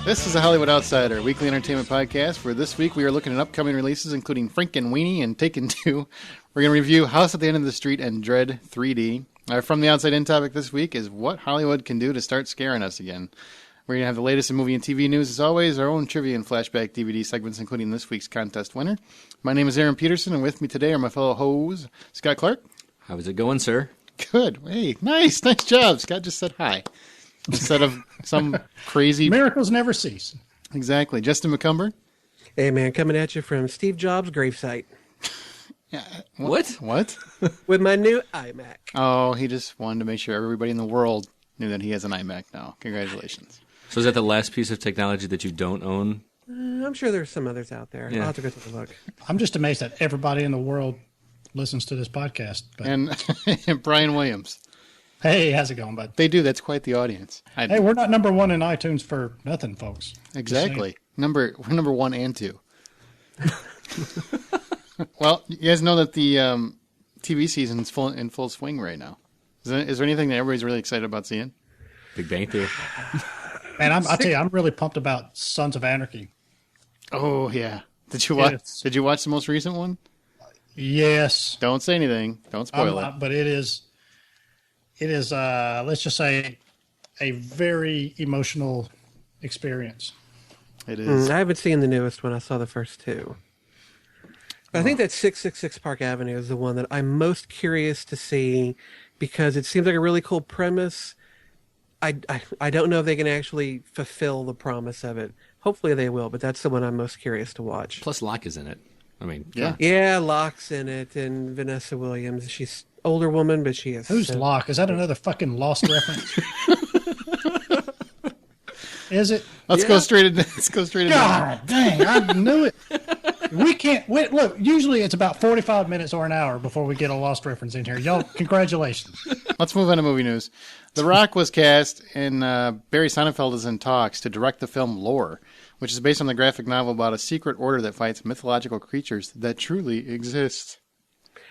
This is a Hollywood Outsider, weekly entertainment podcast, where this week we are looking at upcoming releases, including Frankenweenie and Taken 2. We're going to review House at the End of the Street and Dredd 3D. Our From the Outside In topic this week is what Hollywood can do to start scaring us again. We're going to have the latest in movie and TV news, as always, our own trivia and flashback DVD segments, including this week's contest winner. My name is Aaron Peterson, and with me today are my fellow hoes, Scott Clark. How's it going, sir? Good. Hey, nice job. Scott just said hi. Instead of some crazy... Miracles never cease. Exactly. Justin McCumber. Hey, man, coming at you from Steve Jobs' gravesite. Yeah. What? With my new iMac. Oh, he just wanted to make sure everybody in the world knew that he has an iMac now. Congratulations. So is that the last piece of technology that you don't own? I'm sure there's some others out there. Yeah. I'll have to go take a look. I'm just amazed that everybody in the world listens to this podcast. But... And Brian Williams. Hey, how's it going, bud? They do. That's quite the audience. Hey, we're not number one in iTunes for nothing, folks. Exactly. We're number 1 and 2. Well, you guys know that the TV season is in full swing right now. Is there anything that everybody's really excited about seeing? Big Bang Theory. Man, I'll tell you, I'm really pumped about Sons of Anarchy. Oh yeah. Did you watch? Yes. Did you watch the most recent one? Yes. Don't say anything. Don't spoil it. But it is. Let's just say, a very emotional experience. It is. I haven't seen the newest one. I saw the first two. But I think that 666 Park Avenue is the one that I'm most curious to see because it seems like a really cool premise. I don't know if they can actually fulfill the promise of it. Hopefully they will, but that's the one I'm most curious to watch. Plus Locke is in it. I mean, Yeah. Yeah, Locke's in it, and Vanessa Williams. She's an older woman, but she is. Who's Locke? Is that another fucking Lost reference? Is it? Let's go straight into. God dang! I knew it. We can't wait. Look, usually it's about 45 minutes or an hour before we get a Lost reference in here. Y'all, congratulations. Let's move on to movie news. The Rock was cast, and Barry Sonnenfeld is in talks to direct the film Lore, which is based on the graphic novel about a secret order that fights mythological creatures that truly exist.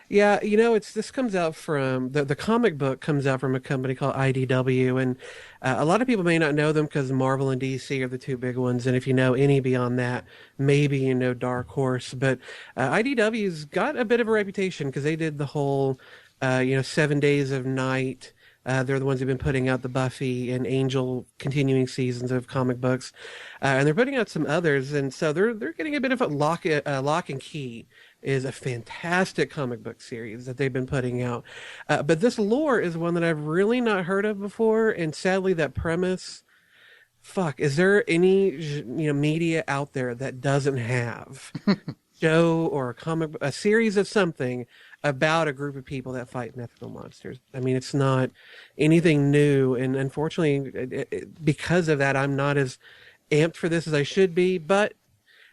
Yeah, this comes out from the comic book comes out from a company called IDW, and a lot of people may not know them because Marvel and DC are the two big ones, and if you know any beyond that, maybe you know Dark Horse. But IDW's got a bit of a reputation because they did the whole 7 Days of Night. They're the ones who've been putting out the Buffy and Angel continuing seasons of comic books, and they're putting out some others, and so they're getting a bit of a Lock and Key is a fantastic comic book series that they've been putting out. But this Lore is one that I've really not heard of before, and sadly that premise, is there any media out there that doesn't have show or a series of something about a group of people that fight mythical monsters? I mean, it's not anything new, and unfortunately, because of that, I'm not as amped for this as I should be, but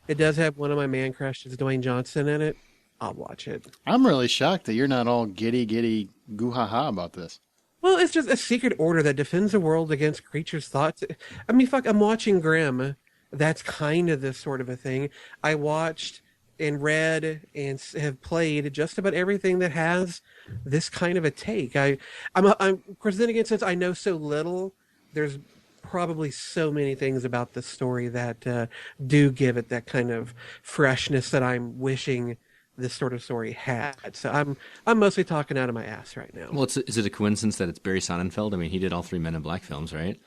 it does have one of my man crushes, Dwayne Johnson, in it. I'll watch it. I'm really shocked that you're not all giddy goo-ha-ha about this. Well, it's just a secret order that defends the world against creatures' thoughts. I mean, I'm watching Grimm. That's kind of this sort of a thing. I watched and read and have played just about everything that has this kind of a take. I'm of course, then again, since I know so little, there's probably so many things about this story that do give it that kind of freshness that I'm wishing this sort of story had. So I'm mostly talking out of my ass right now. Well, is it a coincidence that it's Barry Sonnenfeld? I mean, he did all 3 Men in Black films, right?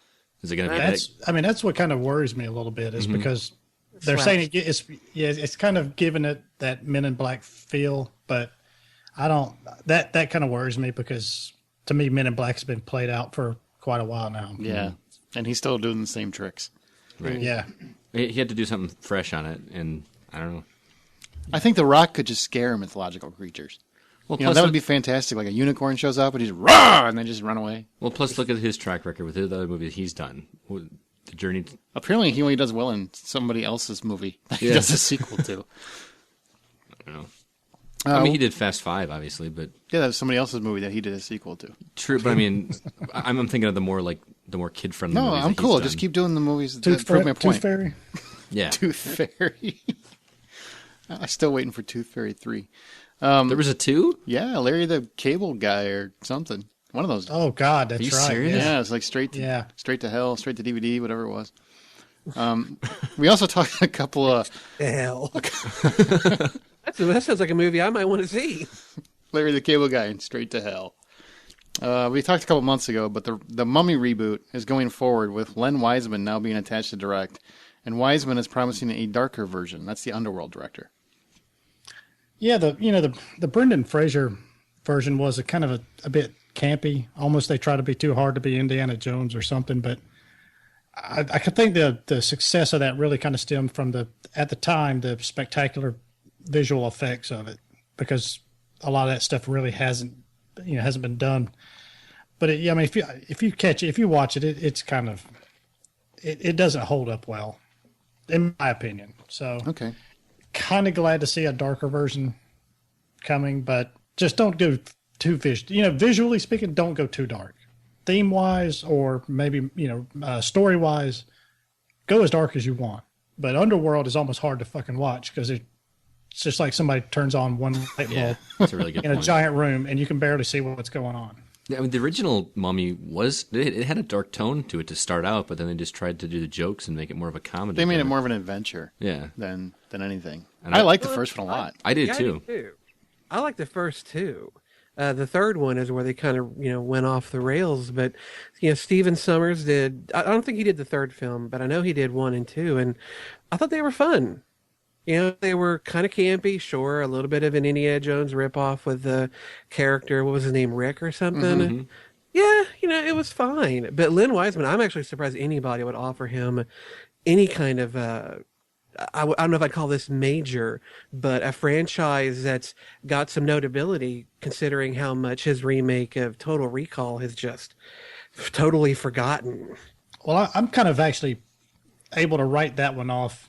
Is it going to be that's what kind of worries me a little bit is because they're saying it's kind of giving it that Men in Black feel, but I don't. That kind of worries me because to me, Men in Black's been played out for quite a while now. Yeah, and he's still doing the same tricks. Right. Yeah, he had to do something fresh on it, and I don't know. I think The Rock could just scare mythological creatures. Well, that would be fantastic. Like a unicorn shows up and he's rah, and then just run away. Well, plus look at his track record with the other movies he's done. The Journey. Apparently, he only does well in somebody else's movie that he does a sequel to. I don't know. I mean, he did Fast Five, obviously, but yeah, that was somebody else's movie that he did a sequel to. True, but I mean, I'm thinking of the more kid friendly. No, movies I'm that cool. he's Just done. keep doing the movies that prove my point. Tooth Fairy. Yeah, Tooth Fairy. I'm still waiting for Tooth Fairy 3. There was a 2? Yeah, Larry the Cable Guy or something. One of those. Oh God, that's Are you right. serious? Yeah, it's like straight to Yeah. hell, straight to DVD, whatever it was. We also talked a couple of Hell. That sounds like a movie I might want to see. Larry the Cable Guy and Straight to Hell. We talked a couple months ago, but the Mummy reboot is going forward with Len Wiseman now being attached to direct, and Wiseman is promising a darker version. That's the Underworld director. Yeah, the Brendan Fraser version was a bit campy. Almost they try to be too hard to be Indiana Jones or something. But I could think the success of that really kind of stemmed from at the time the spectacular visual effects of it, because a lot of that stuff really hasn't been done. But if you watch it, it's kind of it doesn't hold up well, in my opinion. So okay. Kind of glad to see a darker version coming, but just don't go too visually speaking, don't go too dark. Theme wise, or maybe story wise, go as dark as you want. But Underworld is almost hard to fucking watch because it's just like somebody turns on one light bulb that's a really good in point. a giant room, and you can barely see what's going on. Yeah, I mean, the original Mummy it had a dark tone to it to start out, but then they just tried to do the jokes and make it more of a comedy. They made it more of an adventure, than anything. And I like the first one a lot. I did Yeah, too. I did too. I like the first two. The third one is where they kind of went off the rails. But Steven Sommers did. I don't think he did the third film, but I know he did 1 and 2, and I thought they were fun. They were kind of campy, sure, a little bit of an Indiana Jones ripoff with the character. What was his name, Rick or something? Mm-hmm. Yeah, it was fine. But Len Wiseman, I'm actually surprised anybody would offer him any kind of, I don't know if I'd call this major, but a franchise that's got some notability, considering how much his remake of Total Recall has just totally forgotten. Well, I'm kind of actually able to write that one off.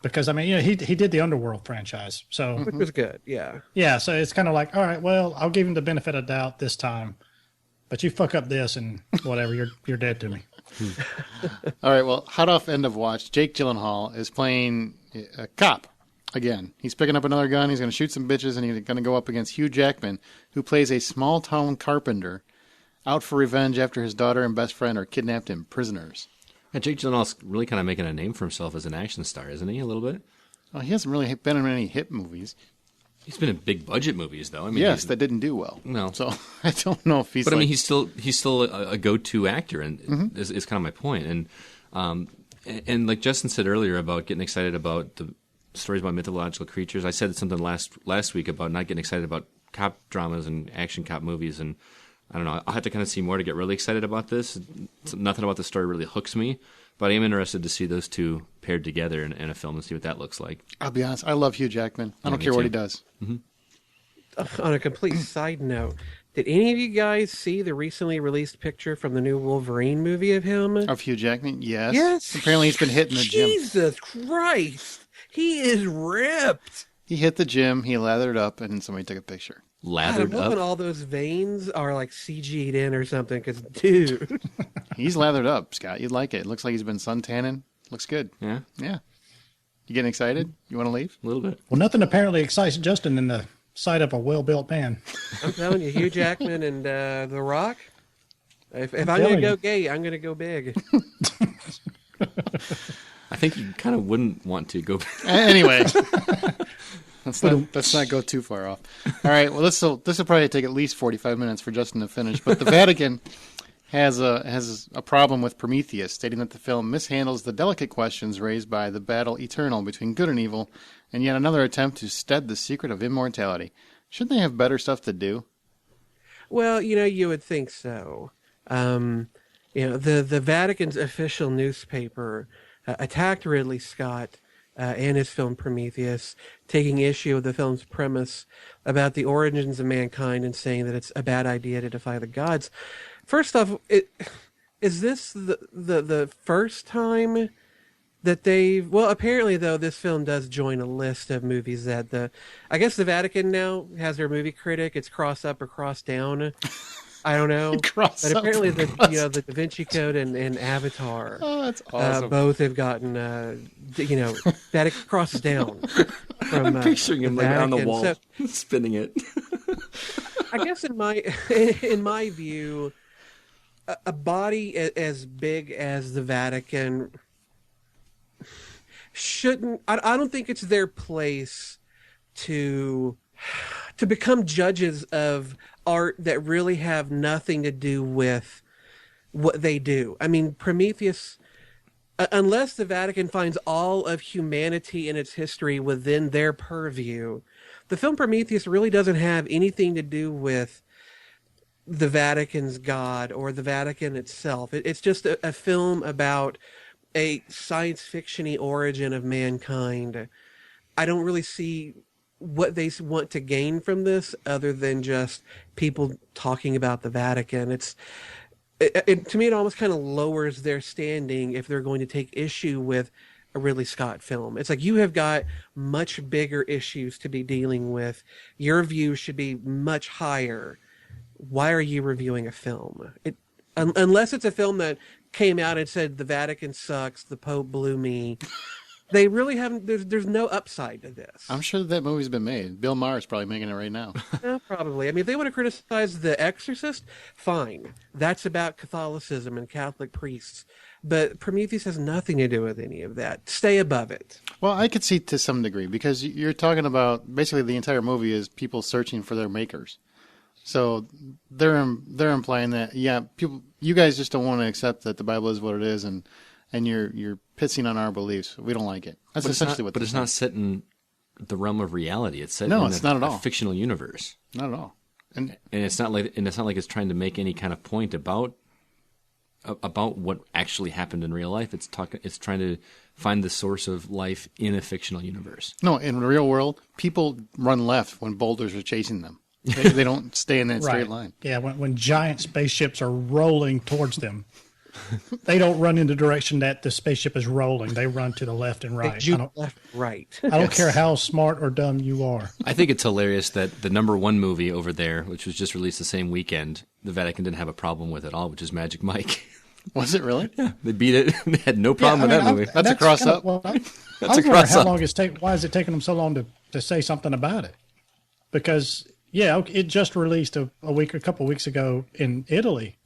Because, he did the Underworld franchise. So Which was good, yeah. Yeah, so it's kind of like, all right, well, I'll give him the benefit of doubt this time. But you fuck up this and whatever, you're dead to me. All right, well, hot off end of watch, Jake Gyllenhaal is playing a cop again. He's picking up another gun, he's going to shoot some bitches, and he's going to go up against Hugh Jackman, who plays a small-town carpenter out for revenge after his daughter and best friend are kidnapped and prisoners. Yeah, Jake Gyllenhaal's really kind of making a name for himself as an action star, isn't he? A little bit. Well, he hasn't really been in any hit movies. He's been in big budget movies, though. Yes, that didn't do well. No, so I don't know if he's. But he's still a go-to actor, and is kind of my point. And like Justin said earlier about getting excited about the stories about mythological creatures, I said something last week about not getting excited about cop dramas and action cop movies, and I don't know. I'll have to kind of see more to get really excited about this. Nothing about the story really hooks me, but I am interested to see those two paired together in a film and see what that looks like. I'll be honest. I love Hugh Jackman. I don't care what he does. Mm-hmm. On a complete side note, did any of you guys see the recently released picture from the new Wolverine movie of him? Of Hugh Jackman? Yes. Yes. Apparently he's been hitting the gym. Jesus Christ. He is ripped. He hit the gym, he lathered up, and somebody took a picture. Lathered God, I'm hoping up? all those veins are like CG'd in or something, because, dude. He's lathered up, Scott. You'd like it. It looks like he's been suntanning. Looks good. Yeah? Yeah. You getting excited? You want to leave? A little bit. Well, nothing apparently excites Justin in the sight of a well-built man. I'm telling you, Hugh Jackman and The Rock, if I'm going to go gay, I'm going to go big. I think you kind of wouldn't want to go. Anyway. Let's not go too far off. All right. Well, this will probably take at least 45 minutes for Justin to finish. But the Vatican has a problem with Prometheus, stating that the film mishandles the delicate questions raised by the battle eternal between good and evil, and yet another attempt to stead the secret of immortality. Shouldn't they have better stuff to do? Well, you would think so. The Vatican's official newspaper attacked Ridley Scott and his film Prometheus, taking issue with the film's premise about the origins of mankind and saying that it's a bad idea to defy the gods. First off, is this the first time that they've... Well, apparently, though, this film does join a list of movies that I guess the Vatican now has their movie critic. It's cross up or cross down. I don't know. But apparently, the Da Vinci Code and Avatar, that's awesome. both have gotten, that crosses down. From, I'm picturing him like on the wall, so, spinning it. I guess in my view, a body as big as the Vatican shouldn't. I don't think it's their place to become judges of art that really have nothing to do with what they do. I mean, Prometheus, unless the Vatican finds all of humanity and its history within their purview, the film Prometheus really doesn't have anything to do with the Vatican's God or the Vatican itself. It's just a film about a science fiction-y origin of mankind. I don't really see what they want to gain from this other than just people talking about the Vatican. To me, it almost kind of lowers their standing if they're going to take issue with a Ridley Scott film. It's like, you have got much bigger issues to be dealing with. Your views should be much higher. Why are you reviewing a film? Unless it's a film that came out and said the Vatican sucks, the Pope blew me. They really haven't. There's no upside to this. I'm sure that movie's been made. Bill Maher's probably making it right now. Probably. I mean, if they want to criticize The Exorcist, fine. That's about Catholicism and Catholic priests. But Prometheus has nothing to do with any of that. Stay above it. Well, I could see to some degree, because you're talking about basically the entire movie is people searching for their makers. So they're implying that, yeah, you guys just don't want to accept that the Bible is what it is, and you're pissing on our beliefs. We don't like it. That's essentially what. But it's not set in the realm of reality. It's set in it's not at all. A fictional universe. Not at all. And it's not like it's trying to make any kind of point about what actually happened in real life. It's trying to find the source of life in a fictional universe. No, in the real world, people run left when boulders are chasing them. They don't stay in that straight line. Yeah, when giant spaceships are rolling towards them, they don't run in the direction that the spaceship is rolling. They run to the left and right. Right. I don't care how smart or dumb you are. I think it's hilarious that the #1 movie over there, which was just released the same weekend, the Vatican didn't have a problem with at all, which is Magic Mike. Was it really? Yeah, they beat it. They had no problem with that movie. That's a cross up. That's a cross up. Why is it taking them so long to say something about it? Because, yeah, it just released a couple weeks ago in Italy.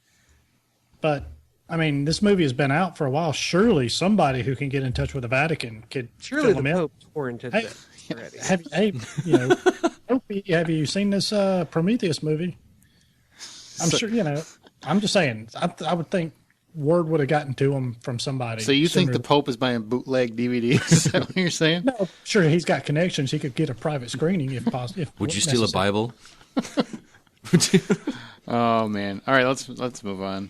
But, I mean, this movie has been out for a while. Surely somebody who can get in touch with the Vatican could surely the Pope's warranted this already. Have you seen this Prometheus movie? I'm sure, I'm just saying, I would think word would have gotten to him from somebody. So you think the Pope is buying bootleg DVDs? Is that what you're saying? No, sure, he's got connections. He could get a private screening if possible. Would you steal a Bible? Oh man! All right, let's move on.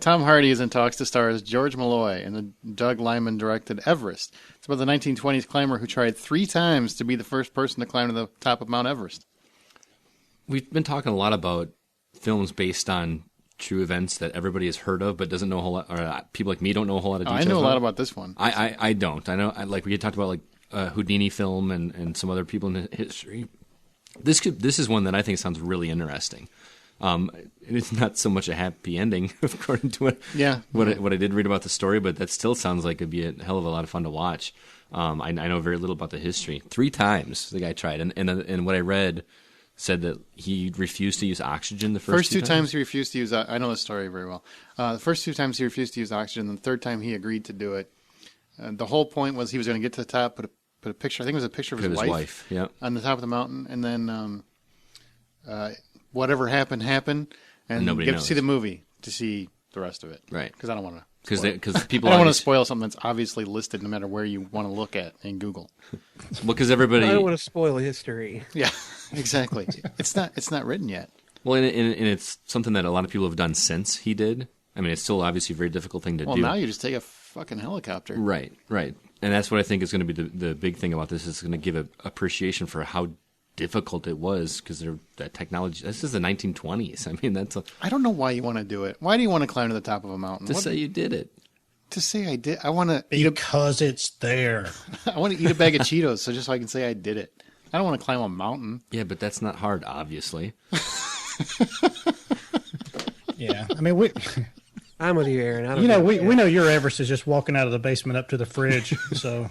Tom Hardy is in talks to star as George Malloy in the Doug Liman directed Everest. It's about the 1920s climber who tried 3 times to be the first person to climb to the top of Mount Everest. We've been talking a lot about films based on true events that everybody has heard of but doesn't know a whole lot, or people like me don't know a whole lot of details. I know a lot about this one. I don't. I know, like we had talked about, like Houdini film and some other people in history. This is one that I think sounds really interesting. It's not so much a happy ending, according to what I did read about the story, but that still sounds like it'd be a hell of a lot of fun to watch. I know very little about the history. 3 times the guy tried, and what I read said that he refused to use oxygen the first 2 times he refused to use. I know the story very well. The first 2 times he refused to use oxygen. The third time he agreed to do it. The whole point was he was going to get to the top, put a picture. I think it was a picture of his wife yeah, on the top of the mountain, and then whatever happened, and nobody get knows. to see the movie to see the rest of it. Right? Because I don't want to. Because people I don't want to spoil something that's obviously listed no matter where you want to look at in Google. Well, because everybody. I don't want to spoil history. Yeah, exactly. It's not written yet. Well, and it's something that a lot of people have done since he did. I mean, it's still obviously a very difficult thing to do. Well, now you just take a fucking helicopter. Right. And that's what I think is going to be the big thing about this. Is going to give an appreciation for how difficult it was, because that technology. This is the 1920s. I mean, I don't know why you want to do it. Why do you want to climb to the top of a mountain? To say you did it. To say I did. I want to because it's there. I want to eat a bag of Cheetos so I can say I did it. I don't want to climb a mountain. Yeah, but that's not hard, obviously. Yeah, I mean I'm with you, Aaron. We know your Everest is just walking out of the basement up to the fridge, so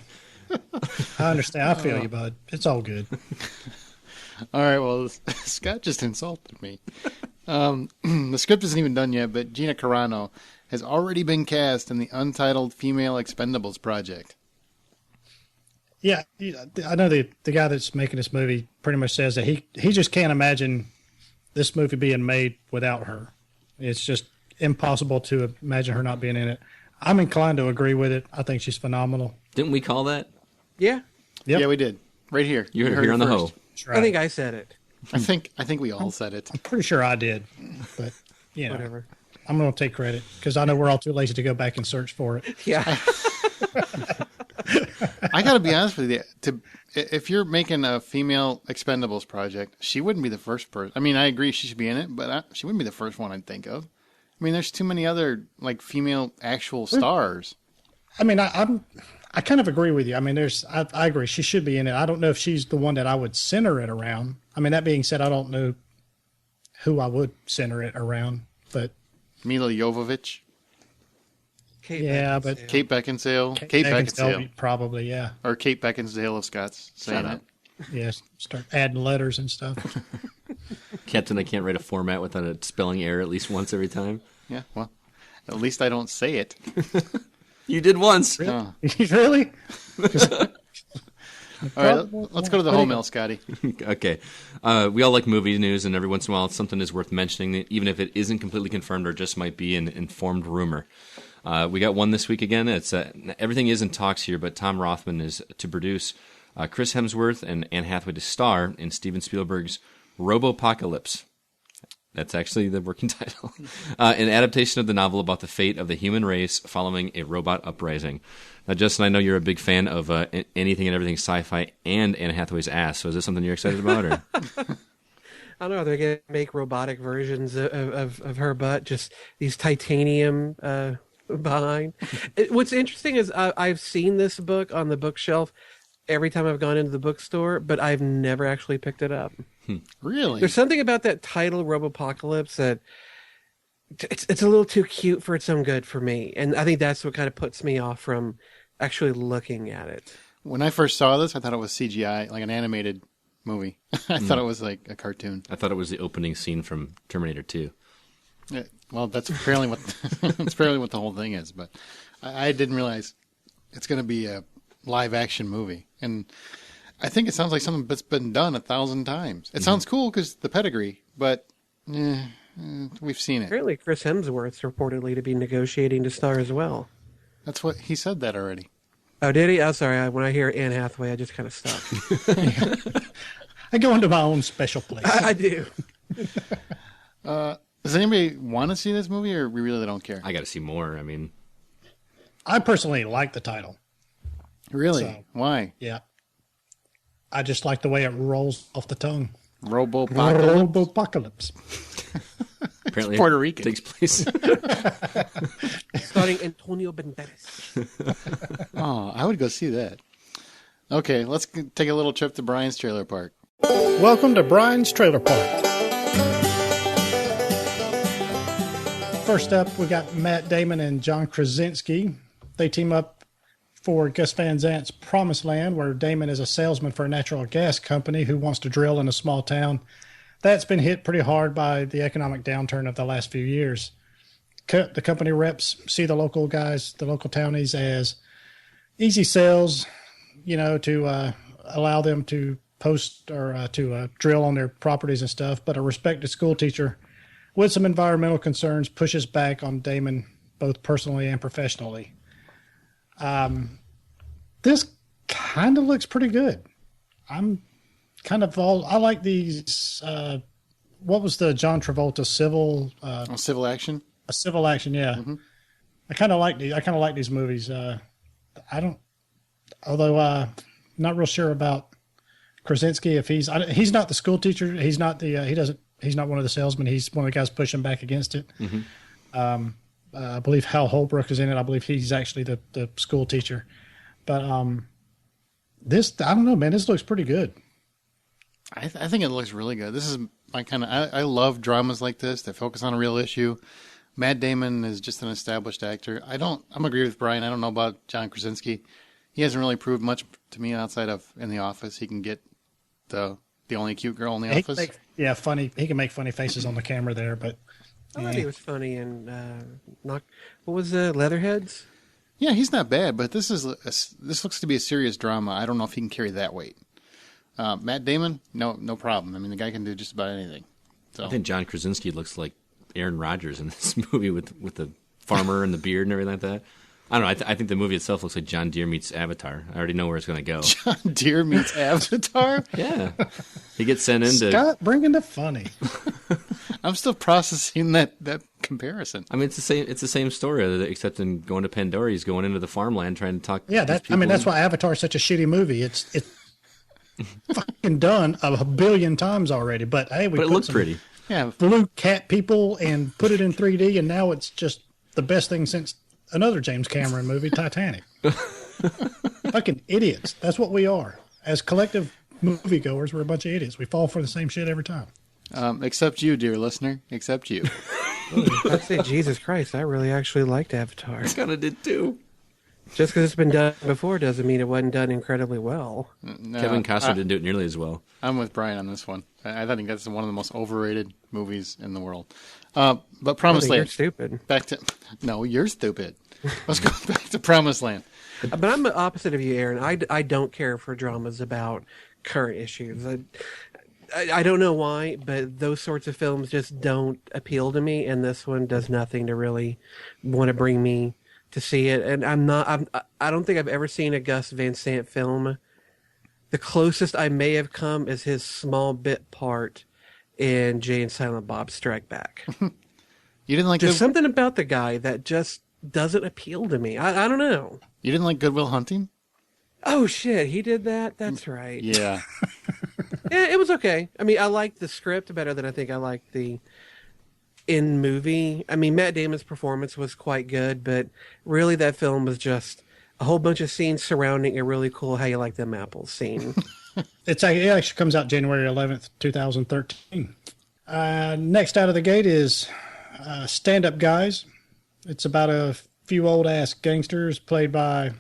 I understand. I feel you, bud. It's all good. All right, well, Scott just insulted me. The script isn't even done yet, but Gina Carano has already been cast in the untitled Female Expendables project. Yeah, I know the guy that's making this movie pretty much says that he just can't imagine this movie being made without her. It's just impossible to imagine her not being in it. I'm inclined to agree with it. I think she's phenomenal. Didn't we call that? Yeah. Yep. Yeah, we did. Right here. You heard it heard here it on the first. hoe. Right. I think I said it. I think we all said it. I'm pretty sure I did, but you know, Whatever. I'm going to take credit because I know we're all too lazy to go back and search for it. Yeah. I got to be honest with you. If you're making a female Expendables project, she wouldn't be the first person. I mean, I agree she should be in it, but she wouldn't be the first one I'd think of. I mean, there's too many other like female actual stars. I mean, I kind of agree with you. I mean, I agree she should be in it. I don't know if she's the one that I would center it around. I mean, that being said, I don't know who I would center it around, but Mila Jovovich, Kate Yeah, Beckinsale. but- Kate Beckinsale, Kate Beckinsale, probably, yeah. or Kate Beckinsale of Scott's saying Shut it. up. Yes, start adding letters and stuff. Captain, I can't write a format without a spelling error at least once every time. Yeah, well, at least I don't say it. You did once. Oh. Really? All right, let's go to the whole mill, Scotty. Okay. We all like movie news, and every once in a while something is worth mentioning, even if it isn't completely confirmed or just might be an informed rumor. We got one this week again. It's everything is in talks here, but Tom Rothman is to produce Chris Hemsworth and Anne Hathaway to star in Steven Spielberg's Robopocalypse. That's actually the working title. An adaptation of the novel about the fate of the human race following a robot uprising. Now, Justin, I know you're a big fan of anything and everything sci-fi and Anne Hathaway's ass. So is this something you're excited about? Or? I don't know. They're going to make robotic versions of her butt, just these titanium behind. What's interesting is I've seen this book on the bookshelf every time I've gone into the bookstore, but I've never actually picked it up. Really? There's something about that title, Robopocalypse, that it's a little too cute for its own good for me. And I think that's what kind of puts me off from actually looking at it. When I first saw this, I thought it was CGI, like an animated movie. I thought it was like a cartoon. I thought it was the opening scene from Terminator 2. Yeah, well, that's apparently what that's apparently what the whole thing is. But I didn't realize it's going to be a live action movie, and I think it sounds like something that's been done 1,000 times. It sounds cool because the pedigree, but we've seen it. Apparently, Chris Hemsworth's reportedly to be negotiating to star as well. That's what he said that already. Oh, did he? Oh, sorry. When I hear Anne Hathaway, I just kind of stop. I go into my own special place. I do. Does anybody want to see this movie, or we really don't care? I got to see more. I mean, I personally like the title. Really? So- Why? Yeah. I just like the way it rolls off the tongue. Robopocalypse? Robopocalypse. apparently Puerto Rican. takes place. Starring Antonio Banderas. Oh, I would go see that. Okay, let's take a little trip to Brian's trailer park. Welcome to Brian's Trailer Park. First up, we got Matt Damon and John Krasinski. They team up for Gus Van Zant's Promised Land, where Damon is a salesman for a natural gas company who wants to drill in a small town that's been hit pretty hard by the economic downturn of the last few years. The company reps see the local guys, the local townies, as easy sales, to allow them to post or to drill on their properties and stuff. But a respected school teacher with some environmental concerns pushes back on Damon both personally and professionally. This kind of looks pretty good. I like these. What was the John Travolta civil? Civil action? A civil action, yeah. Mm-hmm. I kind of like these movies. Although not real sure about Krasinski. If he's not the school teacher, he's not one of the salesmen. He's one of the guys pushing back against it. Mm-hmm. I believe Hal Holbrook is in it. I believe he's actually the school teacher. But this, I don't know, man. This looks pretty good. I think it looks really good. This is my kind of. I love dramas like this that focus on a real issue. Matt Damon is just an established actor. I'm agree with Brian. I don't know about John Krasinski. He hasn't really proved much to me outside of in The Office. He can get the only cute girl in The Office. Funny. He can make funny faces on the camera there, but I thought he was funny and what was Leatherheads? Yeah, he's not bad, but this looks to be a serious drama. I don't know if he can carry that weight. Matt Damon, no problem. I mean, the guy can do just about anything. So I think John Krasinski looks like Aaron Rodgers in this movie with the farmer and the beard and everything like that. I don't know. I think the movie itself looks like John Deere meets Avatar. I already know where it's going to go. John Deere meets Avatar? Yeah. He gets sent into... Scott, bringing the funny. I'm still processing that comparison. I mean, it's the same story, except in going to Pandora, he's going into the farmland trying to talk. Yeah, that's why Avatar is such a shitty movie. It's fucking done a billion times already. But hey, it looked pretty. Yeah, blue cat people and put it in 3D, and now it's just the best thing since another James Cameron movie, Titanic. Fucking idiots. That's what we are. As collective moviegoers, we're a bunch of idiots. We fall for the same shit every time. Except you, dear listener. Except you. I'd say, Jesus Christ, I really actually liked Avatar. I kind of did too. Just because it's been done before doesn't mean it wasn't done incredibly well. No, Kevin Costner didn't do it nearly as well. I'm with Brian on this one. I think that's one of the most overrated movies in the world. But Promised Land. You're stupid. No, you're stupid. Let's go back to Promised Land. But I'm the opposite of you, Aaron. I don't care for dramas about current issues. I don't know why, but those sorts of films just don't appeal to me, and this one does nothing to really want to bring me to see it. And I don't think I've ever seen a Gus Van Sant film. The closest I may have come is his small bit part in Jay and Silent Bob Strike Back. You didn't like There's something about the guy that just doesn't appeal to me. I don't know. You didn't like Good Will Hunting? Oh shit, he did that? That's right. Yeah. Yeah, it was okay. I mean, I liked the script better than I think I liked the in movie. I mean, Matt Damon's performance was quite good, but really that film was just a whole bunch of scenes surrounding a really cool How You Like Them Apples scene. It actually comes out January 11th, 2013. Next out of the gate is Stand Up Guys. It's about a few old-ass gangsters played by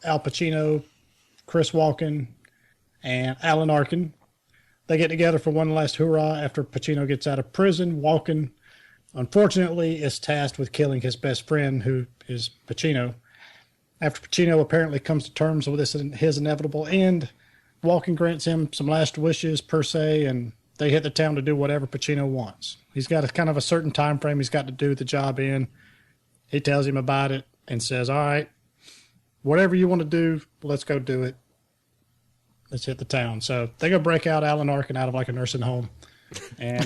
Al Pacino, Chris Walken, and Alan Arkin. They get together for one last hurrah after Pacino gets out of prison. Walken, unfortunately, is tasked with killing his best friend, who is Pacino. After Pacino apparently comes to terms with his inevitable end, Walken grants him some last wishes, per se, and they hit the town to do whatever Pacino wants. He's got a certain time frame he's got to do the job in. He tells him about it and says, all right, whatever you want to do, let's go do it. Let's hit the town. So they go break out Alan Arkin out of like a nursing home and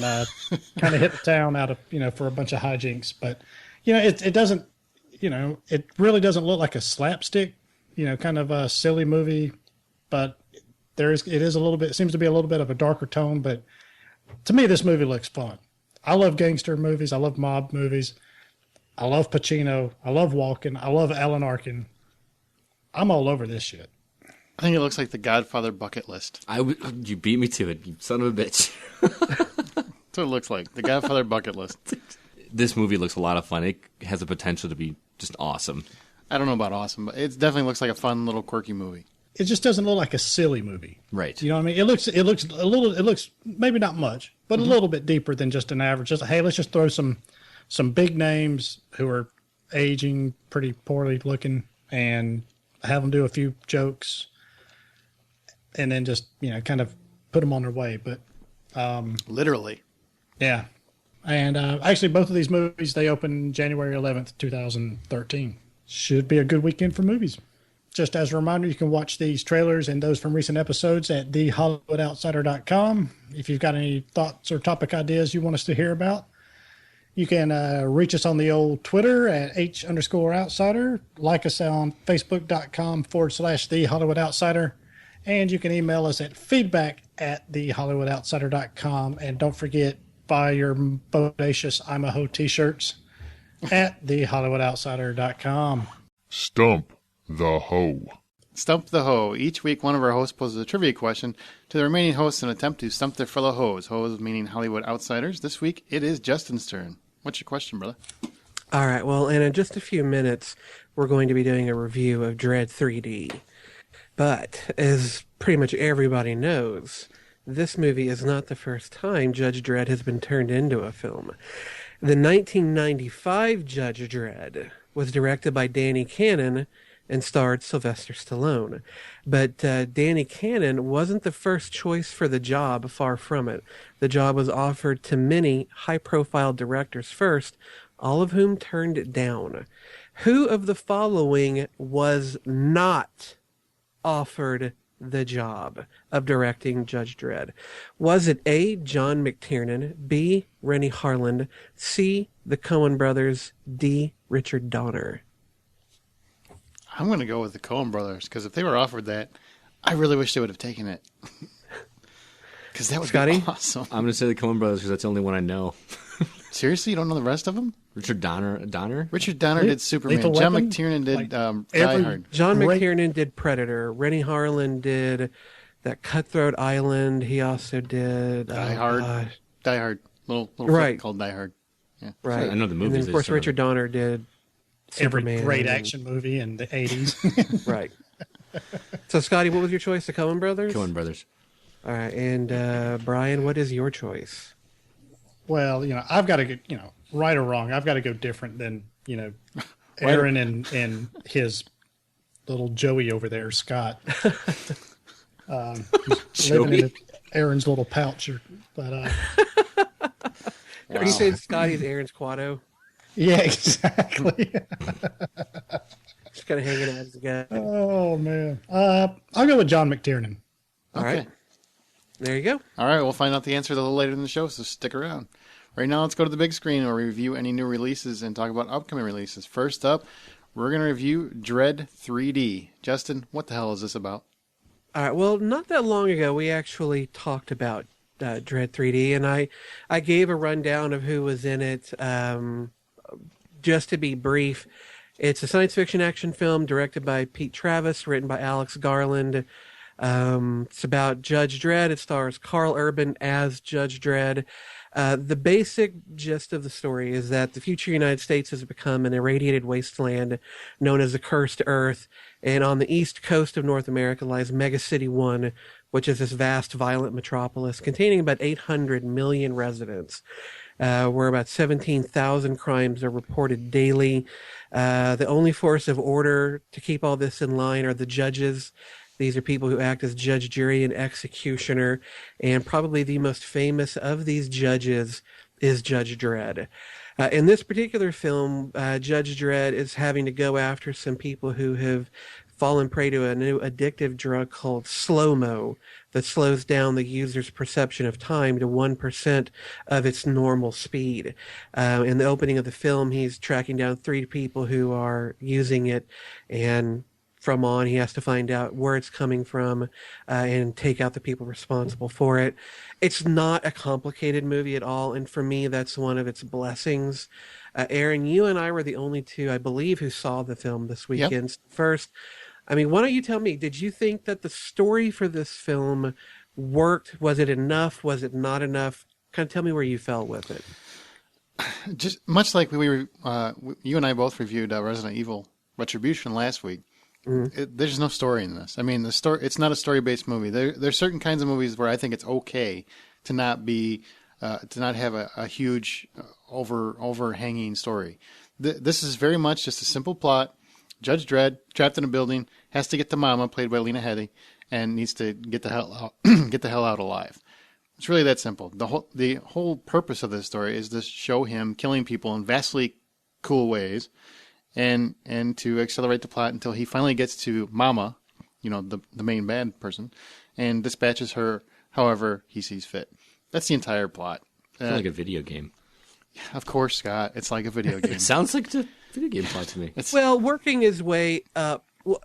kind of hit the town out of, for a bunch of hijinks. But, it doesn't, it really doesn't look like a slapstick, kind of a silly movie. But it seems to be a little bit of a darker tone. But to me, this movie looks fun. I love gangster movies. I love mob movies. I love Pacino. I love Walken. I love Alan Arkin. I'm all over this shit. I think it looks like the Godfather bucket list. You beat me to it, you son of a bitch. That's what it looks like. The Godfather bucket list. This movie looks a lot of fun. It has the potential to be just awesome. I don't know about awesome, but it definitely looks like a fun little quirky movie. It just doesn't look like a silly movie. Right. You know what I mean? It looks maybe not much, but a little bit deeper than just an average. Just, hey, let's just throw some big names who are aging pretty poorly looking and have them do a few jokes and then just, kind of put them on their way. But literally. Yeah. And actually, both of these movies, they open January 11th, 2013. Should be a good weekend for movies. Just as a reminder, you can watch these trailers and those from recent episodes at thehollywoodoutsider.com. If you've got any thoughts or topic ideas you want us to hear about, you can reach us on the old Twitter at H_outsider. Like us on Facebook.com/thehollywoodoutsider. And you can email us at feedback@thehollywoodoutsider.com. And don't forget, buy your bodacious I'm a Ho t-shirts at thehollywoodoutsider.com. Stump the Ho. Stump the Ho. Each week, one of our hosts poses a trivia question to the remaining hosts in an attempt to stump their fellow hoes. Hoes meaning Hollywood outsiders. This week, it is Justin's turn. What's your question, brother? All right. Well, and in just a few minutes, we're going to be doing a review of Dredd 3D. But as pretty much everybody knows, this movie is not the first time Judge Dredd has been turned into a film. The 1995 Judge Dredd was directed by Danny Cannon and starred Sylvester Stallone. But Danny Cannon wasn't the first choice for the job, far from it. The job was offered to many high-profile directors first, all of whom turned it down. Who of the following was not offered the job of directing Judge Dredd? Was it A, John McTiernan, B, Rennie Harland, C, the Coen brothers, D, Richard Donner? I'm going to go with the Coen brothers, because if they were offered that, I really wish they would have taken it. Because that would be awesome. I'm going to say the Coen brothers because that's the only one I know. Seriously? You don't know the rest of them? Richard Donner? Richard Donner did Superman. John McTiernan did Die Hard. John McTiernan did Predator. Rennie Harlan did that Cutthroat Island. He also did Die Hard. Die Hard. Little right. called Die Hard. Yeah. Right. I know the movies. And then, of course, Richard Donner did Superman. Every great action movie in the 80s. Right. So, Scotty, what was your choice? The Coen brothers? Coen brothers. All right. And Brian, what is your choice? Well, I've got to go, right or wrong, I've got to go different than, Aaron and his little Joey over there, Scott. Living in Aaron's little pouch. But Are you saying Scotty's Aaron's Quado? Yeah, exactly. Just kind of hanging out together. Oh, man. I'll go with John McTiernan. All right. There you go. All right, we'll find out the answer a little later in the show, so stick around. Right now, let's go to the big screen and review any new releases and talk about upcoming releases. First up, we're going to review Dredd 3D. Justin, what the hell is this about? All right. Well, not that long ago, we actually talked about Dredd 3D, and I gave a rundown of who was in it. Just to be brief, it's a science fiction action film directed by Pete Travis, written by Alex Garland. It's about Judge Dredd. It stars Carl Urban as Judge Dredd. The basic gist of the story is that the future United States has become an irradiated wasteland known as the Cursed Earth, and on the east coast of North America lies Mega City 1, which is this vast, violent metropolis containing about 800 million residents, where about 17,000 crimes are reported daily. The only force of order to keep all this in line are the judges. These are people who act as judge, jury, and executioner, and probably the most famous of these judges is Judge Dredd. In this particular film, Judge Dredd is having to go after some people who have fallen prey to a new addictive drug called slow-mo that slows down the user's perception of time to 1% of its normal speed. In the opening of the film, he's tracking down 3 people who are using it, and from on, he has to find out where it's coming from and take out the people responsible for it. It's not a complicated movie at all, and for me, that's one of its blessings. Aaron, you and I were the only two, I believe, who saw the film this weekend. Yep. First, why don't you tell me, did you think that the story for this film worked? Was it enough? Was it not enough? Kind of tell me where you felt with it. Just much like you and I both reviewed Resident Evil Retribution last week. Mm-hmm. There's no story in this. I mean, the story. It's not a story-based movie. There's certain kinds of movies where I think it's okay to not have a huge overhanging story. This is very much just a simple plot. Judge Dredd, trapped in a building, has to get to Mama, played by Lena Headey, and needs to get the hell out alive. It's really that simple. The whole purpose of this story is to show him killing people in vastly cool ways. And to accelerate the plot until he finally gets to Mama, the main bad person, and dispatches her however he sees fit. That's the entire plot. It's like a video game. Of course, Scott. It's like a video game. It sounds like a video game plot to me. Well, working his way up. Well,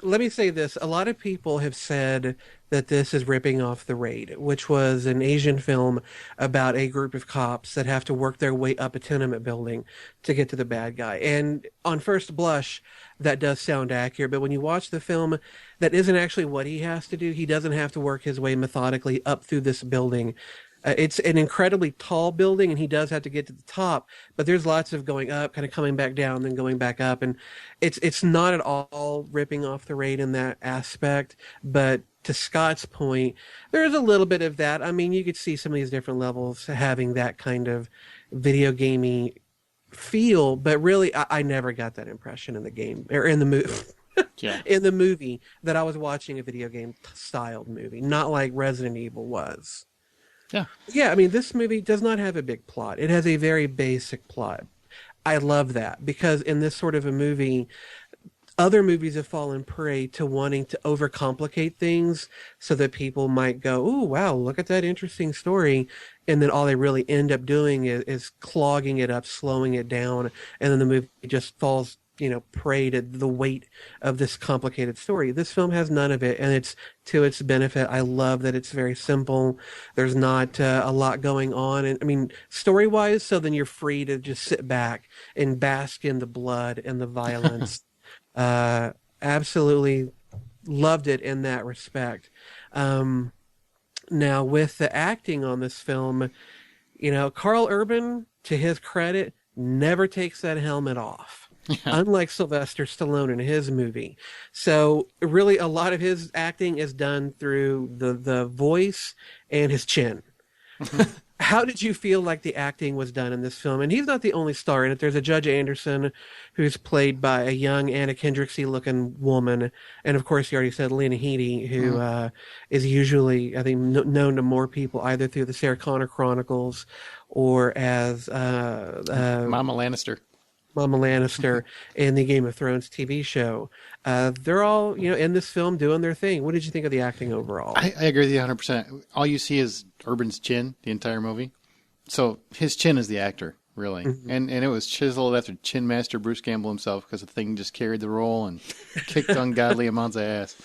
let me say this. A lot of people have said that this is ripping off The Raid, which was an Asian film about a group of cops that have to work their way up a tenement building to get to the bad guy. And on first blush, that does sound accurate. But when you watch the film, that isn't actually what he has to do. He doesn't have to work his way methodically up through this building. It's an incredibly tall building, and he does have to get to the top, but there's lots of going up, kind of coming back down, then going back up, and it's not at all ripping off The Raid in that aspect, but to Scott's point, there's a little bit of that. I mean, you could see some of these different levels having that kind of video gamey feel, but really, I never got that impression in the game or in the movie. Yeah. In the movie that I was watching a video game styled movie, not like Resident Evil was. Yeah. Yeah, I mean, this movie does not have a big plot. It has a very basic plot. I love that because in this sort of a movie, other movies have fallen prey to wanting to overcomplicate things so that people might go, "Oh, wow, look at that interesting story." And then all they really end up doing is clogging it up, slowing it down. And then the movie just falls, prey to the weight of this complicated story. This film has none of it, and it's to its benefit. I love that it's very simple. There's not a lot going on. And I mean, story-wise, so then you're free to just sit back and bask in the blood and the violence. Absolutely loved it in that respect. Now, with the acting on this film, Carl Urban, to his credit, never takes that helmet off. Unlike Sylvester Stallone in his movie. So really a lot of his acting is done through the voice and his chin. How did you feel like the acting was done in this film? And he's not the only star in it. There's a Judge Anderson who's played by a young Anna Kendricksy looking woman. And of course, you already said Lena Headey, who is usually, I think, known to more people either through the Sarah Connor Chronicles or as Mama Lannister. Mama Lannister in the Game of Thrones TV show. They're all, in this film doing their thing. What did you think of the acting overall? I agree with you 100%. All you see is Urban's chin the entire movie. So his chin is the actor, really. Mm-hmm. And it was chiseled after Chin Master Bruce Campbell himself because the thing just carried the role and kicked ungodly amounts of ass.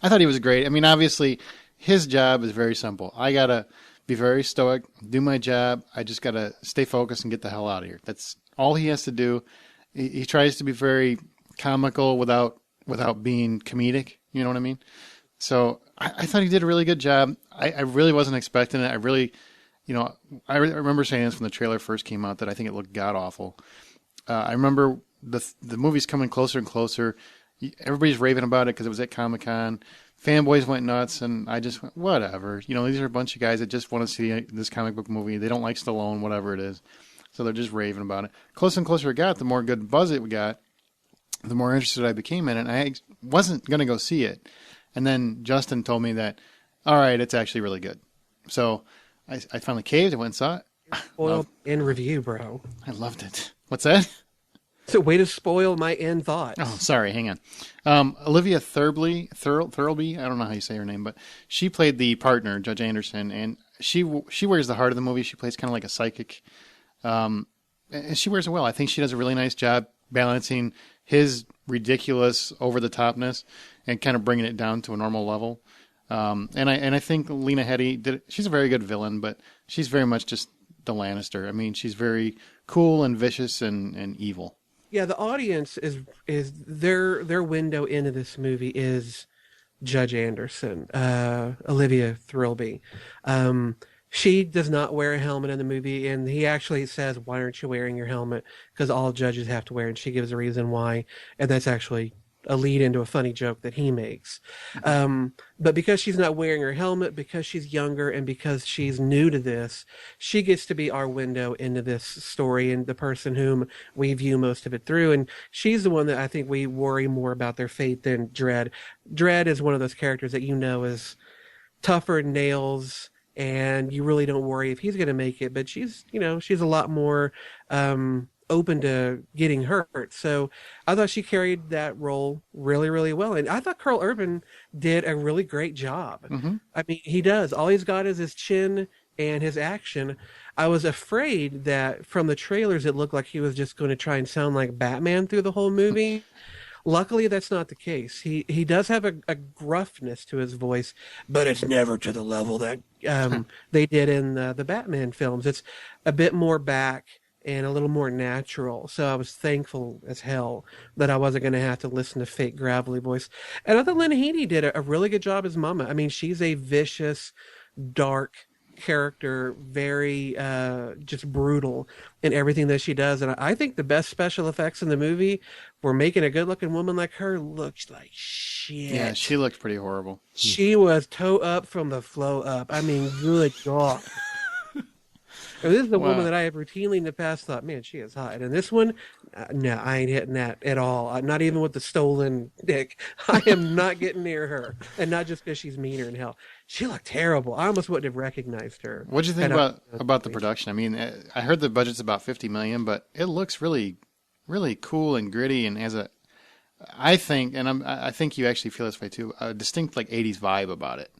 I thought he was great. I mean, obviously, his job is very simple. I got to be very stoic, do my job. I just got to stay focused and get the hell out of here. That's all he has to do. He tries to be very comical without being comedic. You know what I mean? So I thought he did a really good job. I really wasn't expecting it. I really, I remember saying this when the trailer first came out that I think it looked god awful. I remember the movie's coming closer and closer. Everybody's raving about it because it was at Comic-Con. Fanboys went nuts, and I just went, whatever. These are a bunch of guys that just want to see this comic book movie. They don't like Stallone, whatever it is. So they're just raving about it. Closer and closer it got, the more good buzz it got, the more interested I became in it. And I wasn't going to go see it. And then Justin told me that, all right, it's actually really good. So I finally caved. I went and saw it. Spoiled in review, bro. I loved it. What's that? So way to spoil my end thoughts. Oh, sorry. Hang on. Olivia Thirlby, I don't know how you say her name, but she played the partner, Judge Anderson, and she wears the heart of the movie. She plays kind of like a psychic. And she wears it well. I think she does a really nice job balancing his ridiculous over-the-topness and kind of bringing it down to a normal level. And I think Lena Headey she's a very good villain, but she's very much just the Lannister. I mean, she's very cool and vicious and evil. Yeah, the audience is their window into this movie is Judge Anderson, Olivia Thirlby. She does not wear a helmet in the movie, and he actually says, "Why aren't you wearing your helmet?" Because all judges have to wear, and she gives a reason why, and that's actually a lead into a funny joke that he makes. But because she's not wearing her helmet, because she's younger, and because she's new to this, she gets to be our window into this story and the person whom we view most of it through. And she's the one that I think we worry more about their fate than Dredd. Dredd is one of those characters that is tougher than nails, and you really don't worry if he's going to make it. But she's a lot more open to getting hurt. So I thought she carried that role really, really well. And I thought Carl Urban did a really great job. Mm-hmm. I mean, he does. All he's got is his chin and his action. I was afraid that from the trailers, it looked like he was just going to try and sound like Batman through the whole movie. Luckily, that's not the case. He does have a gruffness to his voice, but it's never to the level that they did in the Batman films. It's a bit more back and a little more natural. So I was thankful as hell that I wasn't going to have to listen to fake gravelly voice. And I thought Lena Headey did a really good job as Mama. I mean, she's a vicious, dark character, very just brutal in everything that she does. And I think the best special effects in the movie were making a good-looking woman like her look like shit. Yeah, she looked pretty horrible. She was toe up from the flow up. I mean, good God. And this is a Wow. woman that I have routinely in the past thought, man, she is hot. And this one, no, I ain't hitting that at all. Not even with the stolen dick. I am not getting near her. And not just because she's meaner than hell. She looked terrible. I almost wouldn't have recognized her. What'd you think And about the production? I mean, I heard the budget's about $50 million, but it looks really, really cool and gritty, and has a, I think, and I think you actually feel this way too, a distinct like '80s vibe about it.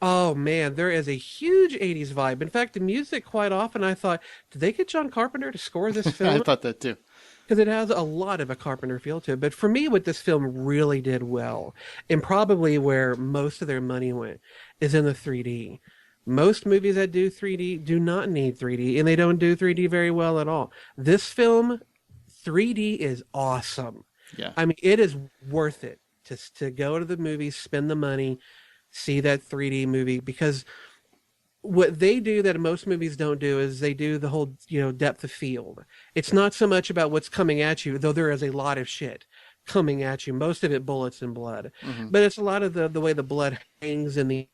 Oh man, there is a huge 80s vibe. In fact, the music quite often I thought, did they get John Carpenter to score this I film? thought that too. Because it has a lot of a Carpenter feel to it. But for me, what this film really did well, and probably where most of their money went, is in the 3D. Most movies that do 3D do not need 3D, and they don't do 3D very well at all. This film, 3D is awesome. Yeah. I mean, it is worth it to go to the movies, spend the money, see that 3D movie, because what they do that most movies don't do is they do the whole, depth of field. It's not so much about what's coming at you, though there is a lot of shit coming at you, most of it bullets and blood. But it's a lot of the way the blood hangs in the air,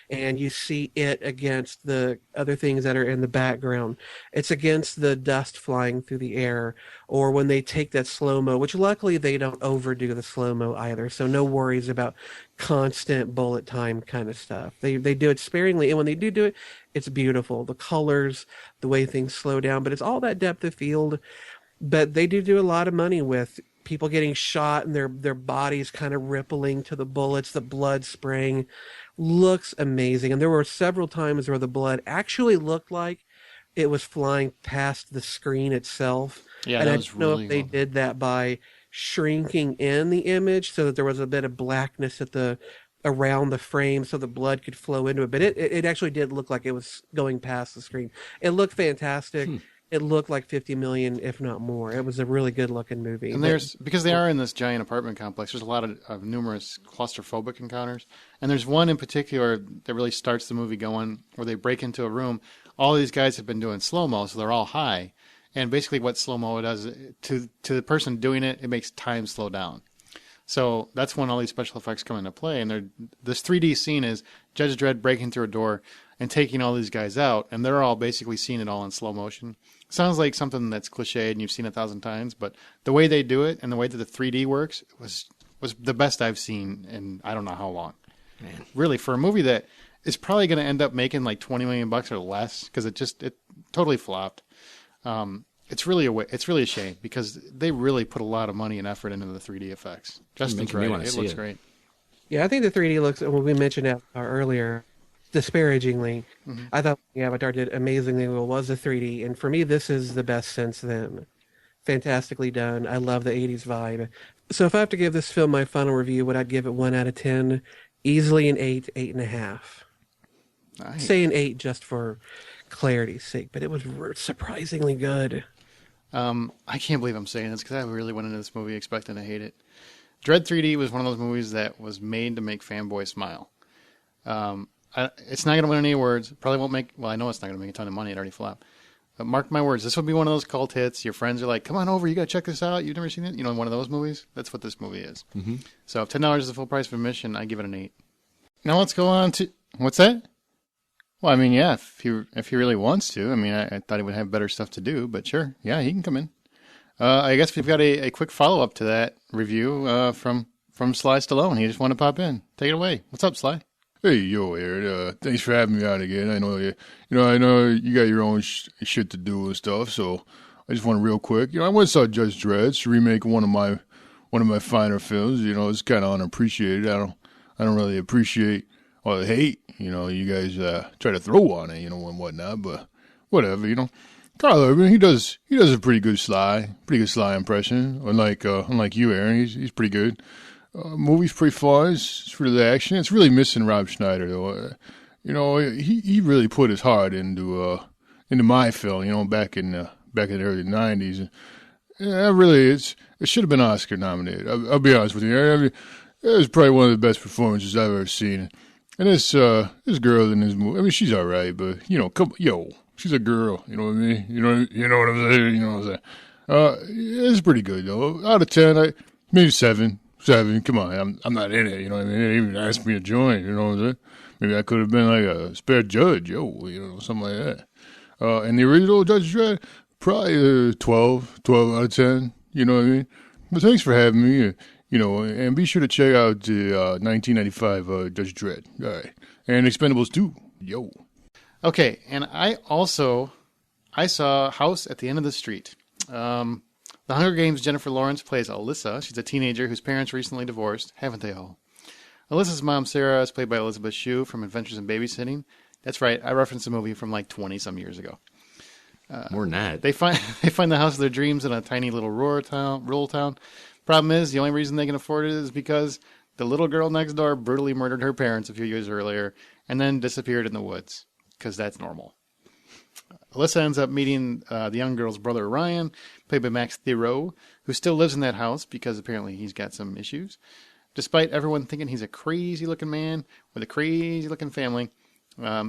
and you see it against the other things that are in the background. It's against the dust flying through the air, or when they take that slow-mo, which luckily they don't overdo the slow-mo either, so no worries about constant bullet time kind of stuff. They do it sparingly, and when they do it, it's beautiful. The colors, the way things slow down, but it's all that depth of field. But they do a lot of money with people getting shot and their bodies kind of rippling to the bullets, the blood spraying. Looks amazing. And there were several times where the blood actually looked like it was flying past the screen itself. Yeah, and that I was don't know really if they well. did that by shrinking in the image so that there was a bit of blackness around the frame so the blood could flow into it. But it actually did look like it was going past the screen. It looked fantastic. It looked like 50 million, if not more. It was a really good looking movie. And because they are in this giant apartment complex, there's a lot of numerous claustrophobic encounters. And there's one in particular that really starts the movie going, where they break into a room. All these guys have been doing slow-mo, so they're all high. And basically what slow-mo does, to the person doing it, it makes time slow down. So that's when all these special effects come into play. And this 3D scene is Judge Dredd breaking through a door and taking all these guys out, and they're all basically seeing it all in slow motion. Sounds like something that's cliched and you've seen 1,000 times, but the way they do it and the way that the 3D works was the best I've seen in I don't know how long. Man. Really, for a movie that is probably going to end up making like $20 million or less, because it totally flopped. It's really a shame, because they really put a lot of money and effort into the 3D effects. Justin's making me right; wanna it see looks it. great. Yeah, I think the 3D looks, when we mentioned it earlier, disparagingly, I thought Avatar did amazingly well, was the 3D. And for me, this is the best since then. Fantastically done. I love the 80s vibe. So if I have to give this film my final review, would I give it 1 out of 10? Easily an 8, 8.5. Nice. Say an 8 just for clarity's sake, but it was surprisingly good. I can't believe I'm saying this, because I really went into this movie expecting to hate it. Dredd 3D was one of those movies that was made to make fanboys smile. It's not going to win any awards. Probably won't make. Well, I know it's not going to make a ton of money. It already flopped. But mark my words, this will be one of those cult hits. Your friends are like, "Come on over, you got to check this out. You've never seen it." One of those movies. That's what this movie is. Mm-hmm. So, if $10 is the full price of admission, I give it an 8. Now let's go on to what's that? Well, I mean, yeah, if he really wants to. I mean, I thought he would have better stuff to do, but sure, yeah, he can come in. I guess we've got a quick follow up to that review from Sly Stallone. He just wanted to pop in. Take it away. What's up, Sly? Hey, yo, Aaron. Thanks for having me out again. I know I know you got your own shit to do and stuff, so I just want real quick. I went and saw Judge Dredd. It's a remake of one of my finer films. It's kind of unappreciated. I don't really appreciate all the hate. You guys try to throw on it, and whatnot. But whatever. Carl Urban, he does a pretty good Sly impression. Unlike you, Aaron, he's pretty good. Movie's pretty fun. It's for the action. It's really missing Rob Schneider though. He really put his heart into my film. Back in the early '90s. It should have been Oscar nominated. I'll be honest with you. It was probably one of the best performances I've ever seen. And this girl in this movie, I mean, she's all right, but she's a girl. You know what I mean? You know what I'm saying? You know what I'm saying? It's pretty good though. Out of 10, maybe 7. 7. Come on, I'm not in it. You know what I mean? They didn't even asked me to join. You know what I'm saying? Maybe I could have been like a spare judge, something like that. And the original Judge Dredd, probably 12 out of 10. You know what I mean? But thanks for having me. And be sure to check out the 1995 Judge Dredd. All right. And Expendables 2. Yo. Okay, and I saw House at the End of the Street. The Hunger Games' Jennifer Lawrence plays Alyssa. She's a teenager whose parents recently divorced. Haven't they all? Alyssa's mom, Sarah, is played by Elizabeth Shue from Adventures in Babysitting. That's right, I referenced a movie from like 20-some years ago. More than that. They find the house of their dreams in a tiny little rural town. Problem is, the only reason they can afford it is because the little girl next door brutally murdered her parents a few years earlier and then disappeared in the woods, because that's normal. Alyssa ends up meeting the young girl's brother, Ryan, played by Max Thiero, who still lives in that house because apparently he's got some issues. Despite everyone thinking he's a crazy-looking man with a crazy-looking family,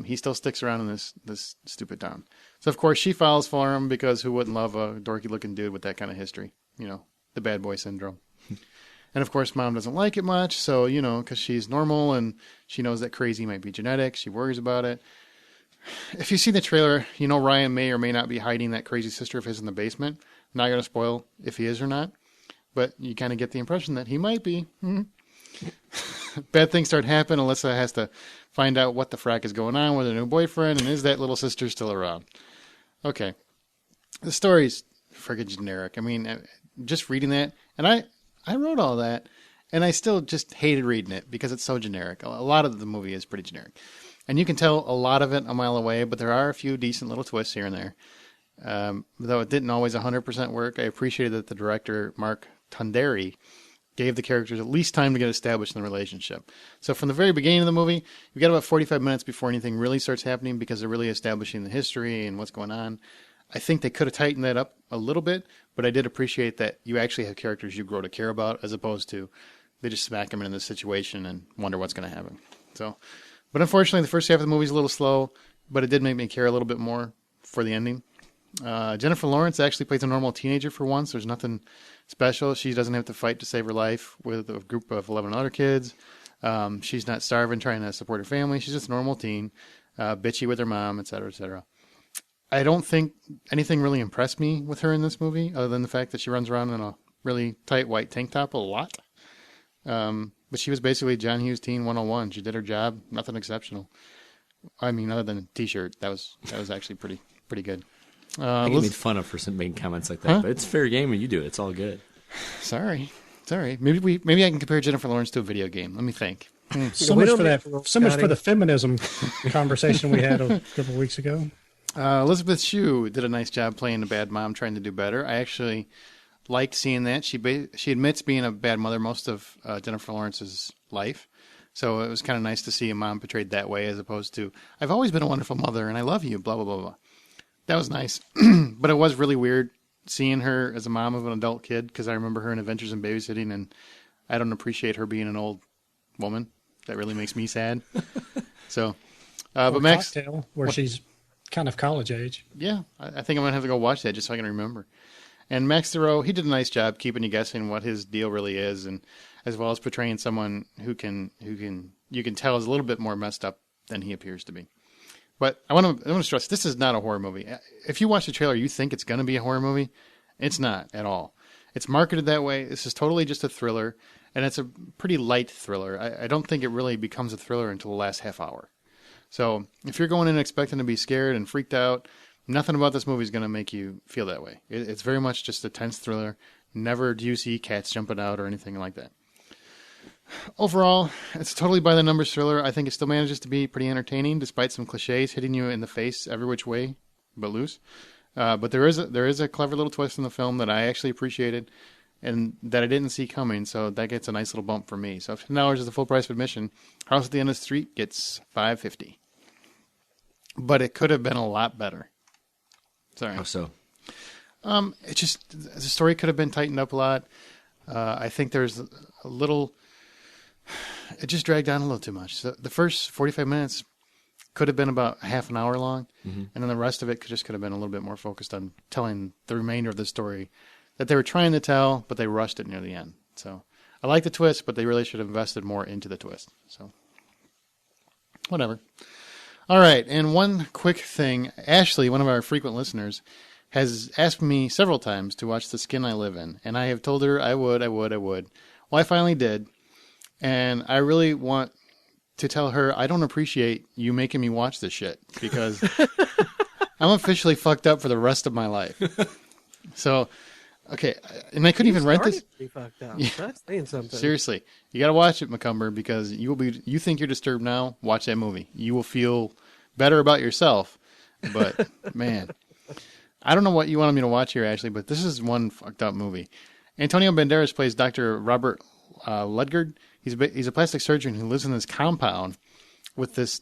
he still sticks around in this stupid town. So, of course, she falls for him because who wouldn't love a dorky-looking dude with that kind of history? The bad boy syndrome. And, of course, Mom doesn't like it much, so, because she's normal and she knows that crazy might be genetic, she worries about it. If you see the trailer, Ryan may or may not be hiding that crazy sister of his in the basement. I'm not going to spoil if he is or not, but you kind of get the impression that he might be. Bad things start happening. Alyssa has to find out what the frack is going on with her new boyfriend, and is that little sister still around? Okay. The story's friggin' generic. I mean, just reading that, and I wrote all that, and I still just hated reading it because it's so generic. A lot of the movie is pretty generic. And you can tell a lot of it a mile away, but there are a few decent little twists here and there. Though it didn't always 100% work, I appreciated that the director, Mark Tonderi, gave the characters at least time to get established in the relationship. So from the very beginning of the movie, you've got about 45 minutes before anything really starts happening because they're really establishing the history and what's going on. I think they could have tightened that up a little bit, but I did appreciate that you actually have characters you grow to care about as opposed to they just smack them in this situation and wonder what's going to happen. But unfortunately, the first half of the movie is a little slow, but it did make me care a little bit more for the ending. Jennifer Lawrence actually plays a normal teenager for once. There's nothing special. She doesn't have to fight to save her life with a group of 11 other kids. She's not starving, trying to support her family. She's just a normal teen, bitchy with her mom, et cetera, et cetera. I don't think anything really impressed me with her in this movie, other than the fact that she runs around in a really tight white tank top a lot. But she was basically John Hughes Teen 101. She did her job. Nothing exceptional. I mean, other than a T-shirt, that was actually pretty good. I get made fun of for making comments like that, but it's fair game when you do it. It's all good. Sorry. Maybe I can compare Jennifer Lawrence to a video game. Let me think. So much for that. So much for the feminism conversation we had a couple of weeks ago. Elizabeth Shue did a nice job playing a bad mom trying to do better. I actually liked seeing that. She admits being a bad mother most of Jennifer Lawrence's life. So it was kind of nice to see a mom portrayed that way as opposed to, I've always been a wonderful mother and I love you, blah, blah, blah, blah. That was nice. But it was really weird seeing her as a mom of an adult kid because I remember her in Adventures in Babysitting and I don't appreciate her being an old woman. That really makes me sad. So, but Max... Cocktail, where she's kind of college age. Yeah, I think I'm going to have to go watch that just so I can remember. And Max Thiero, he did a nice job keeping you guessing what his deal really is, and as well as portraying someone who you can tell is a little bit more messed up than he appears to be. But I want to stress, this is not a horror movie. If you watch the trailer, you think it's going to be a horror movie. It's not at all. It's marketed that way. This is totally just a thriller, and it's a pretty light thriller. I don't think it really becomes a thriller until the last half hour. So if you're going in expecting to be scared and freaked out, nothing about this movie is going to make you feel that way. It's very much just a tense thriller. Never do you see cats jumping out or anything like that. Overall, it's a totally by the numbers thriller. I think it still manages to be pretty entertaining, despite some cliches hitting you in the face every which way, but loose. But there is a clever little twist in the film that I actually appreciated, and that I didn't see coming. So that gets a nice little bump for me. So if $10 is the full price of admission, House at the End of the Street gets $5.50. But it could have been a lot better. Sorry. How so? It just, the story could have been tightened up a lot. I think there's a little. It just dragged on a little too much. So the first 45 minutes could have been about half an hour long, and then the rest of it could have been a little bit more focused on telling the remainder of the story that they were trying to tell, but they rushed it near the end. So I like the twist, but they really should have invested more into the twist. So whatever. All right, and one quick thing. Ashley, one of our frequent listeners, has asked me several times to watch The Skin I Live In, and I have told her I would. Well, I finally did, and I really want to tell her I don't appreciate you making me watch this shit, because I'm officially fucked up for the rest of my life. So, okay, and I couldn't even rent this. Pretty fucked up. Yeah. That's saying something. Seriously, you got to watch it, Macumber, because you think you're disturbed now. Watch that movie. You will feel better about yourself. But man, I don't know what you wanted me to watch here, Ashley, but this is one fucked up movie. Antonio Banderas plays Dr. Robert Ludgard. He's a plastic surgeon who lives in this compound with this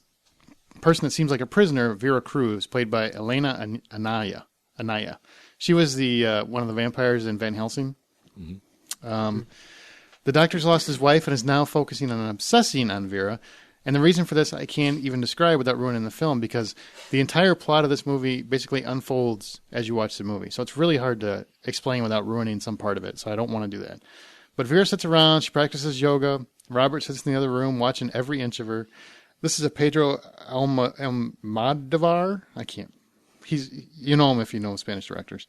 person that seems like a prisoner, Vera Cruz, played by Elena Anaya. She was the one of the vampires in Van Helsing. Mm-hmm. The doctor's lost his wife and is now focusing on obsessing on Vera. And the reason for this I can't even describe without ruining the film, because the entire plot of this movie basically unfolds as you watch the movie. So it's really hard to explain without ruining some part of it. So I don't want to do that. But Vera sits around. She practices yoga. Robert sits in the other room watching every inch of her. This is a Pedro Almodovar. You know him if you know Spanish directors.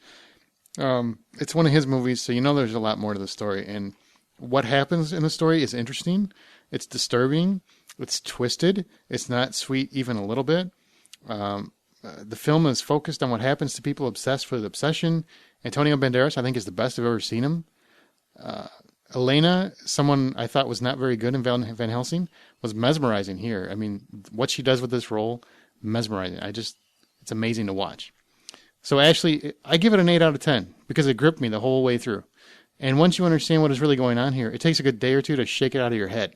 It's one of his movies, so you know there's a lot more to the story. And what happens in the story is interesting. It's disturbing. It's twisted. It's not sweet even a little bit. The film is focused on what happens to people obsessed with obsession. Antonio Banderas, I think, is the best I've ever seen him. Elena, someone I thought was not very good in Van Helsing, was mesmerizing here. I mean, what she does with this role, mesmerizing. It's amazing to watch. So Ashley, I give it an 8 out of 10 because it gripped me the whole way through. And once you understand what is really going on here, it takes a good day or two to shake it out of your head.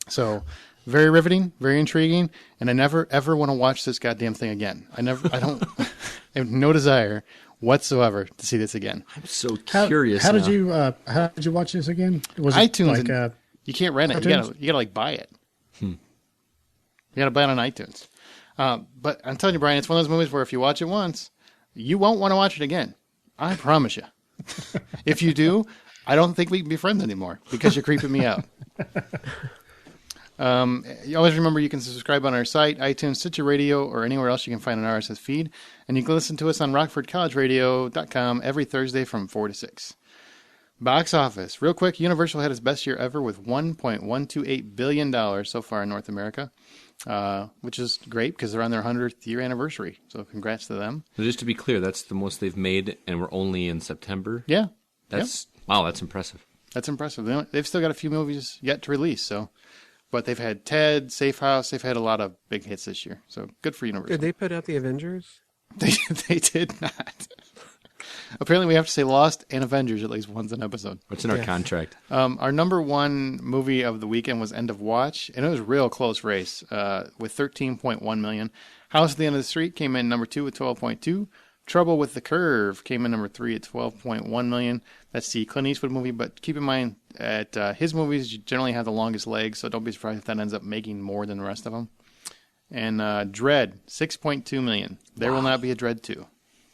So very riveting, very intriguing, and I never ever want to watch this goddamn thing again. I have no desire whatsoever to see this again. I'm so curious. How did you watch this again? Was it iTunes? like, you can't rent it. iTunes? You gotta like buy it. You gotta buy it on iTunes. But I'm telling you, Brian, it's one of those movies where if you watch it once, you won't want to watch it again. I promise you. If you do, I don't think we can be friends anymore because you're creeping me out. You always remember you can subscribe on our site, iTunes, Stitcher Radio, or anywhere else you can find an RSS feed. And you can listen to us on RockfordCollegeRadio.com every Thursday from 4 to 6. Box office. Real quick, Universal had its best year ever with $1.128 billion so far in North America, which is great because they're on their 100th year anniversary. So congrats to them. So just to be clear, that's the most they've made, and we're only in September? Yeah. Wow, that's impressive. That's impressive. They've still got a few movies yet to release, so... But they've had Ted, Safe House. They've had a lot of big hits this year. So good for Universal. Did they put out the Avengers? They did not. Apparently, we have to say Lost and Avengers at least once an episode. What's in our contract? Our number one movie of the weekend was End of Watch, and it was a real close race with 13.1 million. House at the End of the Street came in number 2 with 12.2. Trouble with the Curve came in number 3 at 12.1 million. That's the Clint Eastwood movie, but keep in mind at his movies generally have the longest legs, so don't be surprised if that ends up making more than the rest of them. And Dredd, 6.2 million. There will not be a Dredd 2.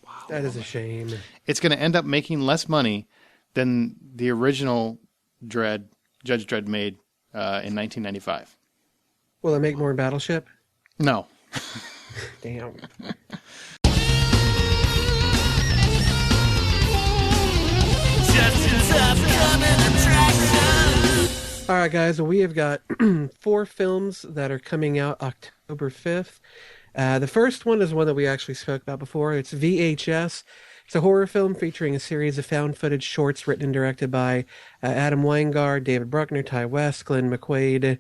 Wow. That is a shame. It's going to end up making less money than the original Dredd, Judge Dredd made in 1995. Will it make more Battleship? No. Damn. All right, guys, we have got 4 films that are coming out October 5th. The first one is one that we actually spoke about before. It's VHS. It's a horror film featuring a series of found footage shorts written and directed by Adam Weingart, David Bruckner, Ty West, Glenn McQuaid,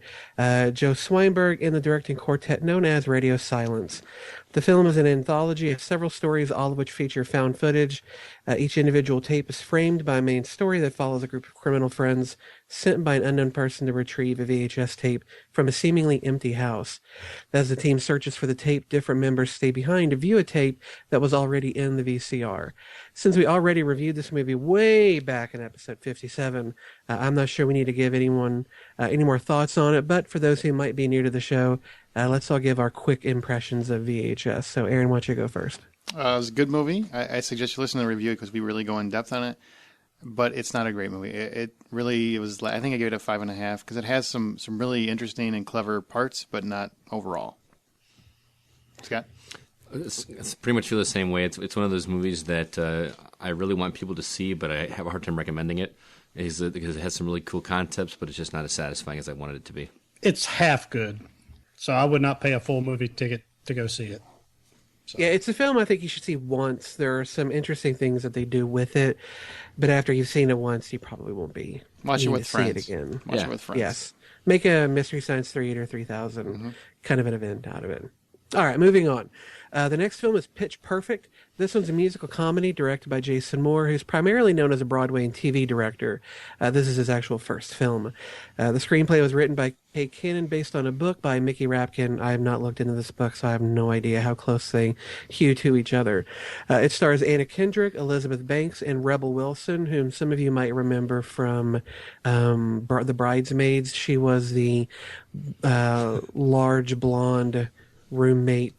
Joe Swinberg, and the directing quartet known as Radio Silence. The film is an anthology of several stories, all of which feature found footage. Each individual tape is framed by a main story that follows a group of criminal friends sent by an unknown person to retrieve a VHS tape from a seemingly empty house. As the team searches for the tape, different members stay behind to view a tape that was already in the VCR. Since we already reviewed this movie way back in episode 57, I'm not sure we need to give anyone any more thoughts on it, but for those who might be new to the show, let's all give our quick impressions of VHS. So, Aaron, why don't you go first? It was a good movie. I suggest you listen to the review because we really go in depth on it. But it's not a great movie. It was. I think I gave it a 5.5 because it has some really interesting and clever parts, but not overall. Scott? It's pretty much feel the same way. It's one of those movies that I really want people to see, but I have a hard time recommending it because it has some really cool concepts, but it's just not as satisfying as I wanted it to be. It's half good, so I would not pay a full movie ticket to go see it. So. Yeah, it's a film I think you should see once. There are some interesting things that they do with it, but after you've seen it once, you probably won't be Watch it with friends. See it again. Watch it with friends. Yes. Make a Mystery Science Theater 3000 kind of an event out of it. All right, moving on. The next film is Pitch Perfect. This one's a musical comedy directed by Jason Moore, who's primarily known as a Broadway and TV director. This is his actual first film. The screenplay was written by Kay Cannon based on a book by Mickey Rapkin. I have not looked into this book, so I have no idea how close they hew to each other. It stars Anna Kendrick, Elizabeth Banks, and Rebel Wilson, whom some of you might remember from The Bridesmaids. She was the large blonde roommate,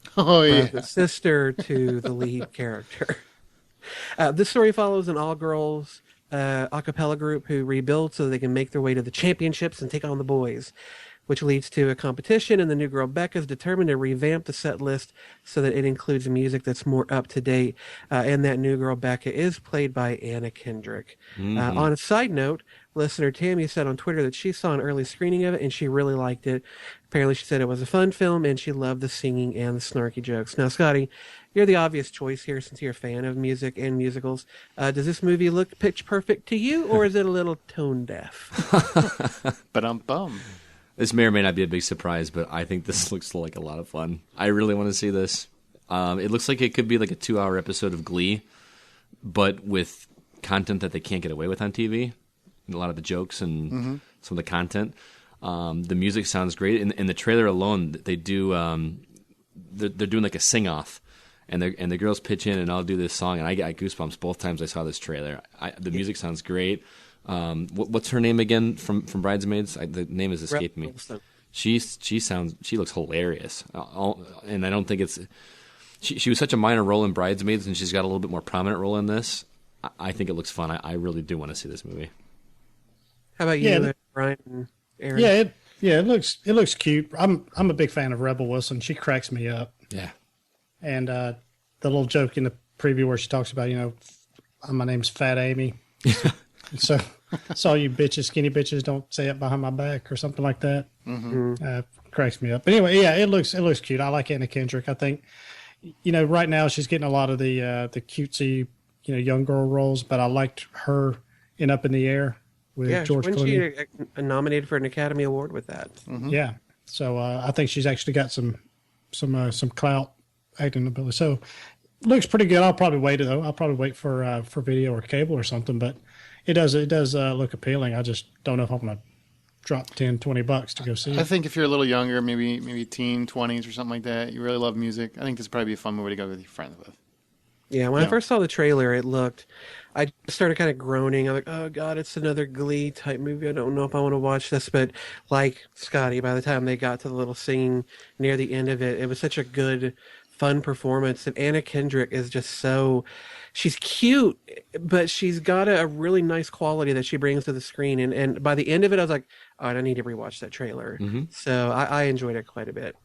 sister to the lead character. This story follows an all-girls a cappella group who rebuild so they can make their way to the championships and take on the boys, which leads to a competition, and the new girl Becca is determined to revamp the set list so that it includes music that's more up-to-date, and that new girl Becca is played by Anna Kendrick. On a side note, listener Tammy said on Twitter that she saw an early screening of it and she really liked it. Apparently she said it was a fun film and she loved the singing and the snarky jokes. Now, Scotty, you're the obvious choice here since you're a fan of music and musicals. Does this movie look pitch perfect to you, or is it a little tone deaf? Ba-dum-bum. This may or may not be a big surprise, but I think this looks like a lot of fun. I really want to see this. It looks like it could be like a 2-hour episode of Glee, but with content that they can't get away with on TV. A lot of the jokes and some of the content. The music sounds great. In the trailer alone, they do they're doing like a sing-off, and the girls pitch in, and I'll do this song, and I got goosebumps both times I saw this trailer. The music sounds great. What's her name again from Bridesmaids? The name is escaping me. She looks hilarious, and I don't think it's. She was such a minor role in Bridesmaids, and she's got a little bit more prominent role in this. I think it looks fun. I really do want to see this movie. How about you, Brian and Aaron? It looks cute. I'm a big fan of Rebel Wilson. She cracks me up. Yeah. And the little joke in the preview where she talks about, my name's Fat Amy. So all you bitches, skinny bitches, don't say it behind my back or something like that. Cracks me up. But anyway, yeah, it looks cute. I like Anna Kendrick. I think, right now she's getting a lot of the cutesy, young girl roles, but I liked her in Up in the Air with George Clooney. Wasn't she nominated for an Academy Award with that? Yeah. So I think she's actually got some clout acting ability. So looks pretty good. I'll probably wait though. I'll probably wait for video or cable or something, but it does look appealing. I just don't know if I'm going to drop $10-$20 to go see it. I think if you're a little younger, maybe teen 20s or something like that, you really love music, I think this would probably be a fun movie to go with your friends with. Yeah, when I first saw the trailer, I started kind of groaning. I'm like, oh, God, it's another Glee type movie. I don't know if I want to watch this. But like Scotty, by the time they got to the little scene near the end of it, it was such a good, fun performance. And Anna Kendrick is just she's cute, but she's got a really nice quality that she brings to the screen. And by the end of it, I was like, all right, I need to rewatch that trailer. So I enjoyed it quite a bit.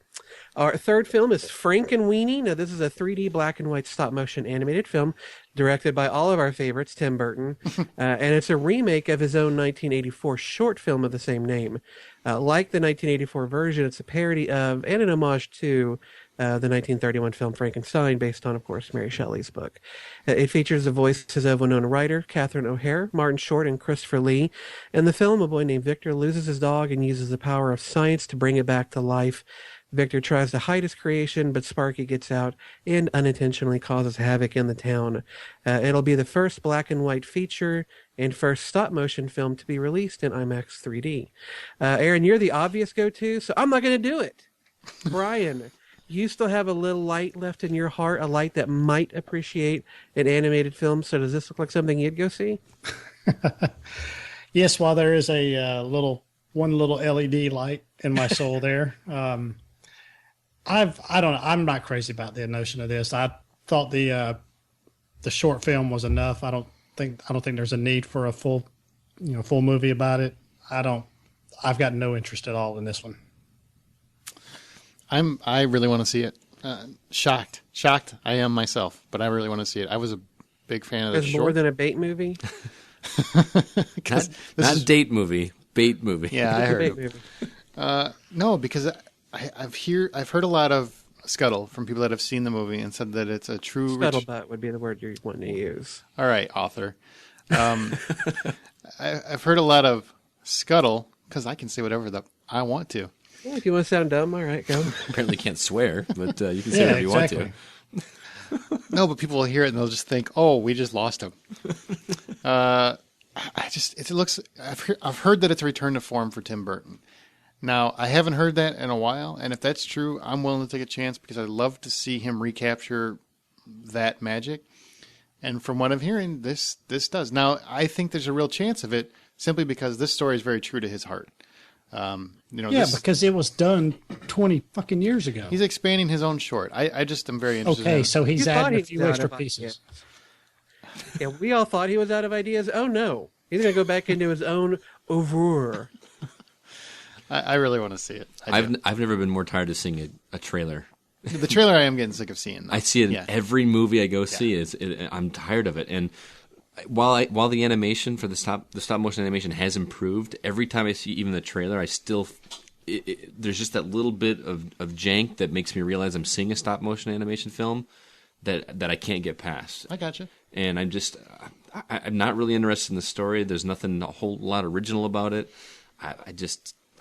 Our third film is Frankenweenie. Now, this is a 3D black and white stop motion animated film directed by all of our favorites, Tim Burton. And it's a remake of his own 1984 short film of the same name. Like the 1984 version, it's a parody of and an homage to the 1931 film Frankenstein, based on, of course, Mary Shelley's book. It features the voices of Winona Ryder, Catherine O'Hare, Martin Short, and Christopher Lee. In the film, a boy named Victor loses his dog and uses the power of science to bring it back to life. Victor tries to hide his creation, but Sparky gets out and unintentionally causes havoc in the town. It'll be the first black and white feature and first stop-motion film to be released in IMAX 3D. Aaron, you're the obvious go-to, so I'm not going to do it. Brian, you still have a little light left in your heart, a light that might appreciate an animated film, so does this look like something you'd go see? Yes, while there is one little LED light in my soul there. I don't know. I'm not crazy about the notion of this. I thought the short film was enough. I don't think there's a need for a full movie about it. I've got no interest at all in this one. I really want to see it. Shocked. I am myself, but I really want to see it. I was a big fan of the It's short. more than a bait movie. Not date movie, bait movie. Yeah, I heard. Bait movie. No, because I've heard a lot of scuttle from people that have seen the movie and said that it's a true Scuttlebutt would be the word you're wanting to use. All right, author. I've heard a lot of scuttle because I can say whatever I want to. Well, if you want to sound dumb, all right, go. Apparently can't swear, but you can say whatever you want to. No, but people will hear it and they'll just think, "Oh, we just lost him." It looks. I've heard that it's a return to form for Tim Burton. Now, I haven't heard that in a while, and if that's true, I'm willing to take a chance because I'd love to see him recapture that magic. And from what I'm hearing, this does. Now, I think there's a real chance of it simply because this story is very true to his heart. Because it was done 20 fucking years ago. He's expanding his own short. I just am very interested. Okay, in so he's You thought adding he a few was out extra of pieces. Yeah, we all thought he was out of ideas. Oh, no. He's going to go back into his own oeuvre. I really want to see it. I've never been more tired of seeing a trailer. The trailer I am getting sick of seeing. Though. I see it in every movie I go see. I'm tired of it. And while the animation for the stop motion animation has improved, every time I see even the trailer, I still there's just that little bit of jank that makes me realize I'm seeing a stop motion animation film that I can't get past. I gotcha. And I'm not really interested in the story. There's nothing a whole lot original about it. I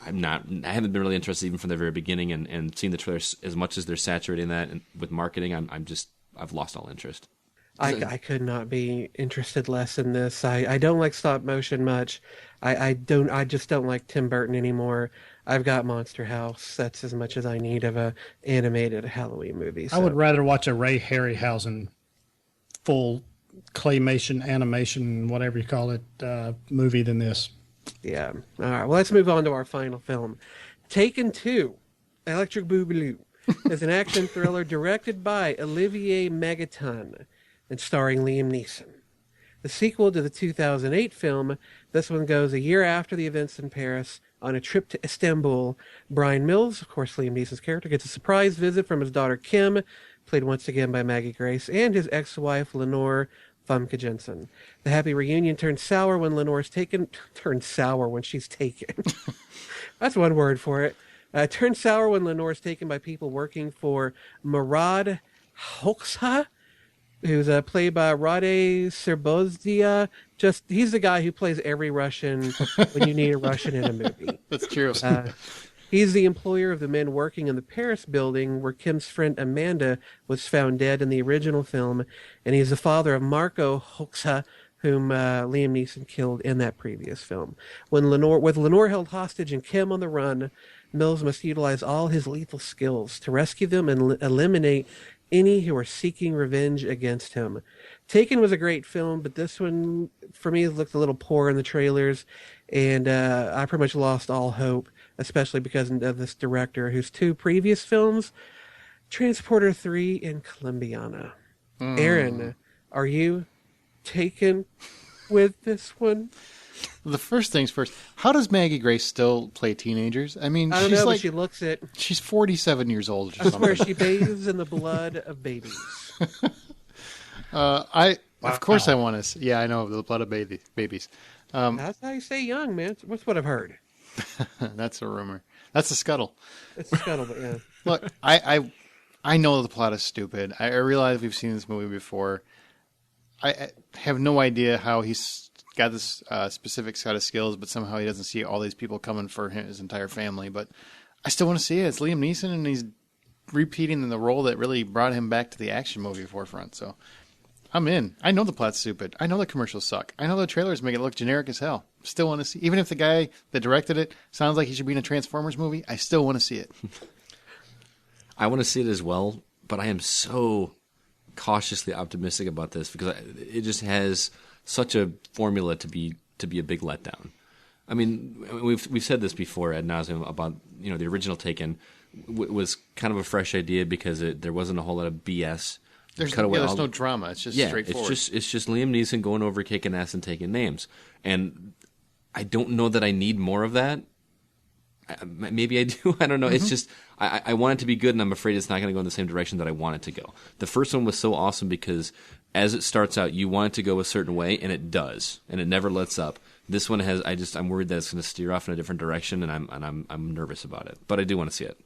haven't been really interested even from the very beginning, and seeing the trailers as much as they're saturating that and with marketing, I've lost all interest. I could not be interested less in this. I don't like stop motion much. I just don't like Tim Burton anymore. I've got Monster House. That's as much as I need of a animated Halloween movie. So. I would rather watch a Ray Harryhausen full claymation, animation, whatever you call it, movie than this. Yeah. All right. Well, let's move on to our final film. Taken 2, Electric Boogaloo, is an action thriller directed by Olivier Megaton and starring Liam Neeson. The sequel to the 2008 film, this one goes a year after the events in Paris. On a trip to Istanbul, Brian Mills, of course Liam Neeson's character, gets a surprise visit from his daughter Kim, played once again by Maggie Grace, and his ex-wife Lenore Famke Jensen. The happy reunion turns sour when Lenore's taken. Turns sour when she's taken. That's one word for it. Turns sour when Lenore's taken by people working for Murad Hoxha, who's played by Rade Serbozdia. He's the guy who plays every Russian when you need a Russian in a movie. That's true. He's the employer of the men working in the Paris building where Kim's friend Amanda was found dead in the original film, and he's the father of Marco Hoxha, whom Liam Neeson killed in that previous film. With Lenore held hostage and Kim on the run, Mills must utilize all his lethal skills to rescue them and eliminate any who are seeking revenge against him. Taken was a great film, but this one, for me, looked a little poor in the trailers, and I pretty much lost all hope, especially because of this director, whose 2 previous films, Transporter 3 and Columbiana. Aaron, are you taken with this one? The first things first. How does Maggie Grace still play teenagers? I mean, I don't she's know, like but she looks it. she's 47 years old. Or I swear something. she bathes in the blood of babies. Of course I want to. Yeah, I know the blood of babies. That's how you stay young, man. What's what I've heard. That's a rumor. That's a scuttle. It's a scuttlebutt, yeah. Look, I know the plot is stupid. I realize we've seen this movie before. I have no idea how he's got this specific set of skills, but somehow he doesn't see all these people coming for his entire family. But I still want to see it. It's Liam Neeson, and he's repeating the role that really brought him back to the action movie forefront. So I'm in. I know the plot's stupid. I know the commercials suck. I know the trailers make it look generic as hell. Still want to see, even if the guy that directed it sounds like he should be in a Transformers movie, I still want to see it. I want to see it as well, but I am so cautiously optimistic about this because it just has such a formula to be a big letdown. I mean, we've said this before ad nauseum about the original Taken was kind of a fresh idea because there wasn't a whole lot of BS. There's no drama. It's just straightforward. It's just Liam Neeson going over, kicking ass, and taking names. And I don't know that I need more of that. maybe I do. I don't know. It's just I want it to be good, and I'm afraid it's not going to go in the same direction that I want it to go. The first one was so awesome because as it starts out, you want it to go a certain way, and it does, and it never lets up. This one has. I'm worried that it's going to steer off in a different direction, and I'm nervous about it. But I do want to see it.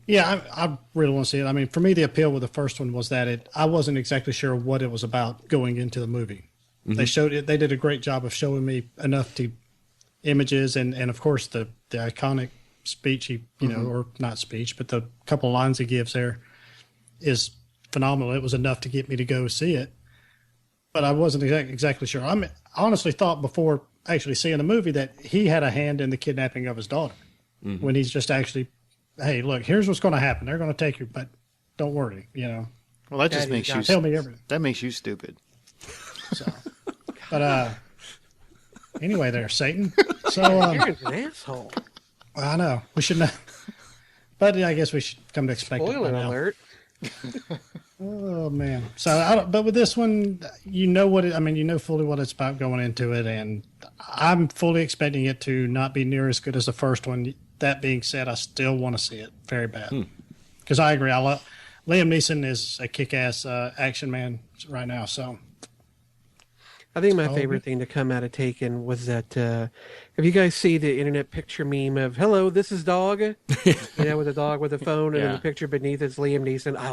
Yeah, I really want to see it. I mean, for me, the appeal with the first one was that I wasn't exactly sure what it was about going into the movie. Mm-hmm. They showed it. They did a great job of showing me enough images and of course the iconic speech you know, or not speech, but the couple of lines he gives there is phenomenal. It was enough to get me to go see it, but I wasn't exactly sure. I honestly thought before actually seeing the movie that he had a hand in the kidnapping of his daughter when he's just actually, hey, look, here's what's going to happen. They're going to take you, but don't worry, you know. Well, that just makes you tell me everything. That makes you stupid. So, but anyway, there, Satan. So you're an asshole. I know we should not, but I guess we should come to expect Spoiler it by now. alert. Oh man! So, but with this one, you know what? You know fully what it's about going into it, and I'm fully expecting it to not be near as good as the first one. That being said, I still want to see it very bad because I agree. Liam Neeson is a kick-ass action man right now. So, I think my favorite thing to come out of Taken was that. Have you guys see the internet picture meme of "Hello, this is dog"? You know, with a dog with a phone, and then the picture beneath is Liam Neeson. I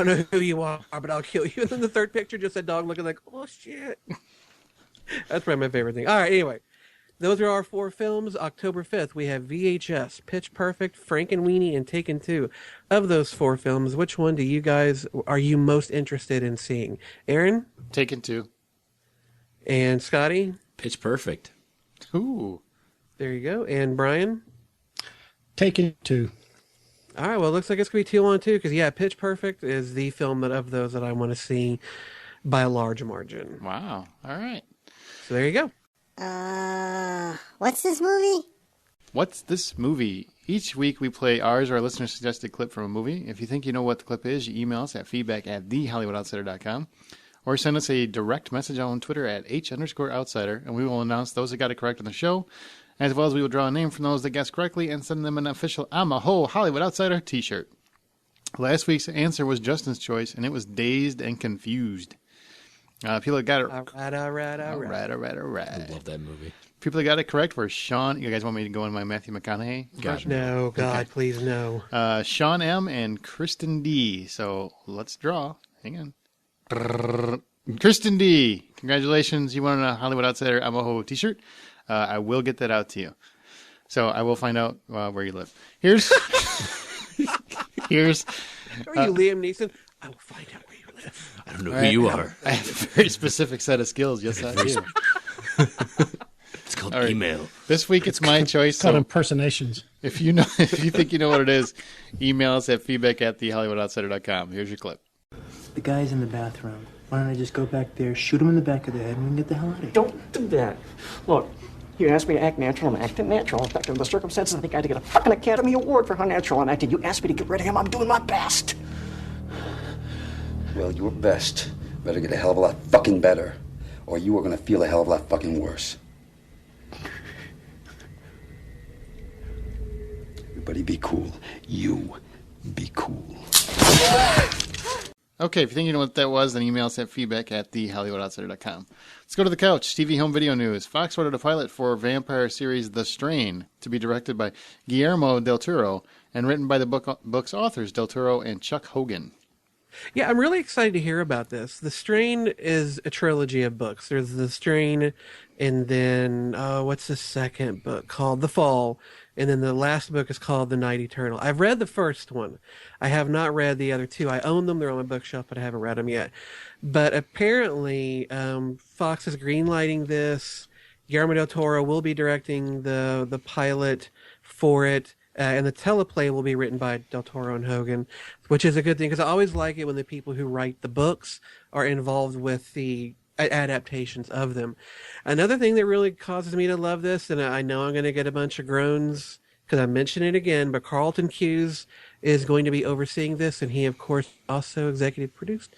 don't know who you are, but I'll kill you. And then the third picture just a dog looking like, oh shit. That's probably my favorite thing. All right, anyway. Those are our 4 films. October 5th, we have VHS, Pitch Perfect, Frankenweenie, and Taken 2. Of those 4 films, which one are you most interested in seeing? Aaron? Taken 2. And Scotty? Pitch Perfect. Ooh. There you go. And Brian? Taken 2. All right, well, it looks like it's going to be 2-on-2, because, Pitch Perfect is the film of those that I want to see by a large margin. Wow. All right. So there you go. What's this movie? What's this movie? Each week we play ours or our listener suggested clip from a movie. If you think you know what the clip is, you email us at feedback@thehollywoodoutsider.com or send us a direct message on Twitter at @H_outsider, and we will announce those that got it correct on the show, as well as we will draw a name from those that guessed correctly and send them an official I'm a Whole Hollywood Outsider t-shirt. Last week's answer was Justin's choice, and it was Dazed and Confused. People that got it. All right. I love that movie. People that got it correct were Sean. You guys want me to go in my Matthew McConaughey? Gotcha. No, God, Okay. please no. Sean M. and Kristen D. So let's draw. Hang on. Kristen D. Congratulations. You won a Hollywood Outsider I'm a Ho t-shirt. I will get that out to you. So I will find out where you live. Here's. Are you Liam Neeson? I will find out where you live. I don't know who you are. I have a very specific set of skills. Yes, I do. It's called email. This week it's my choice. It's called So impersonations. if you think you know what it is, email us at feedback@thehollywoodoutsider.com. Here's your clip. The guy's in the bathroom. Why don't I just go back there, shoot him in the back of the head, and we can get the hell out of here? Don't do that. Look, you asked me to act natural, I'm acting natural. In fact, under the circumstances, I think I had to get a fucking Academy Award for how natural I'm acting. You asked me to get rid of him, I'm doing my best. Well, your best better get a hell of a lot fucking better, or you are gonna feel a hell of a lot fucking worse. Everybody be cool. You be cool. Okay, if you think you know what that was, then email us at feedback@thehollywoodoutsider.com. Let's go to the couch. TV home video news. Fox ordered a pilot for vampire series The Strain to be directed by Guillermo del Toro and written by the book's authors Del Toro and Chuck Hogan. Yeah, I'm really excited to hear about this. The Strain is a trilogy of books. There's The Strain, and then, what's the second book called? The Fall. And then the last book is called The Night Eternal. I've read the first one. I have not read the other two. I own them. They're on my bookshelf, but I haven't read them yet. But apparently, Fox is greenlighting this. Guillermo del Toro will be directing the pilot for it. And the teleplay will be written by Del Toro and Hogan, which is a good thing because I always like it when the people who write the books are involved with the adaptations of them. Another thing that really causes me to love this, and I know I'm going to get a bunch of groans because I mentioned it again, but Carlton Cuse is going to be overseeing this, and he, of course, also executive produced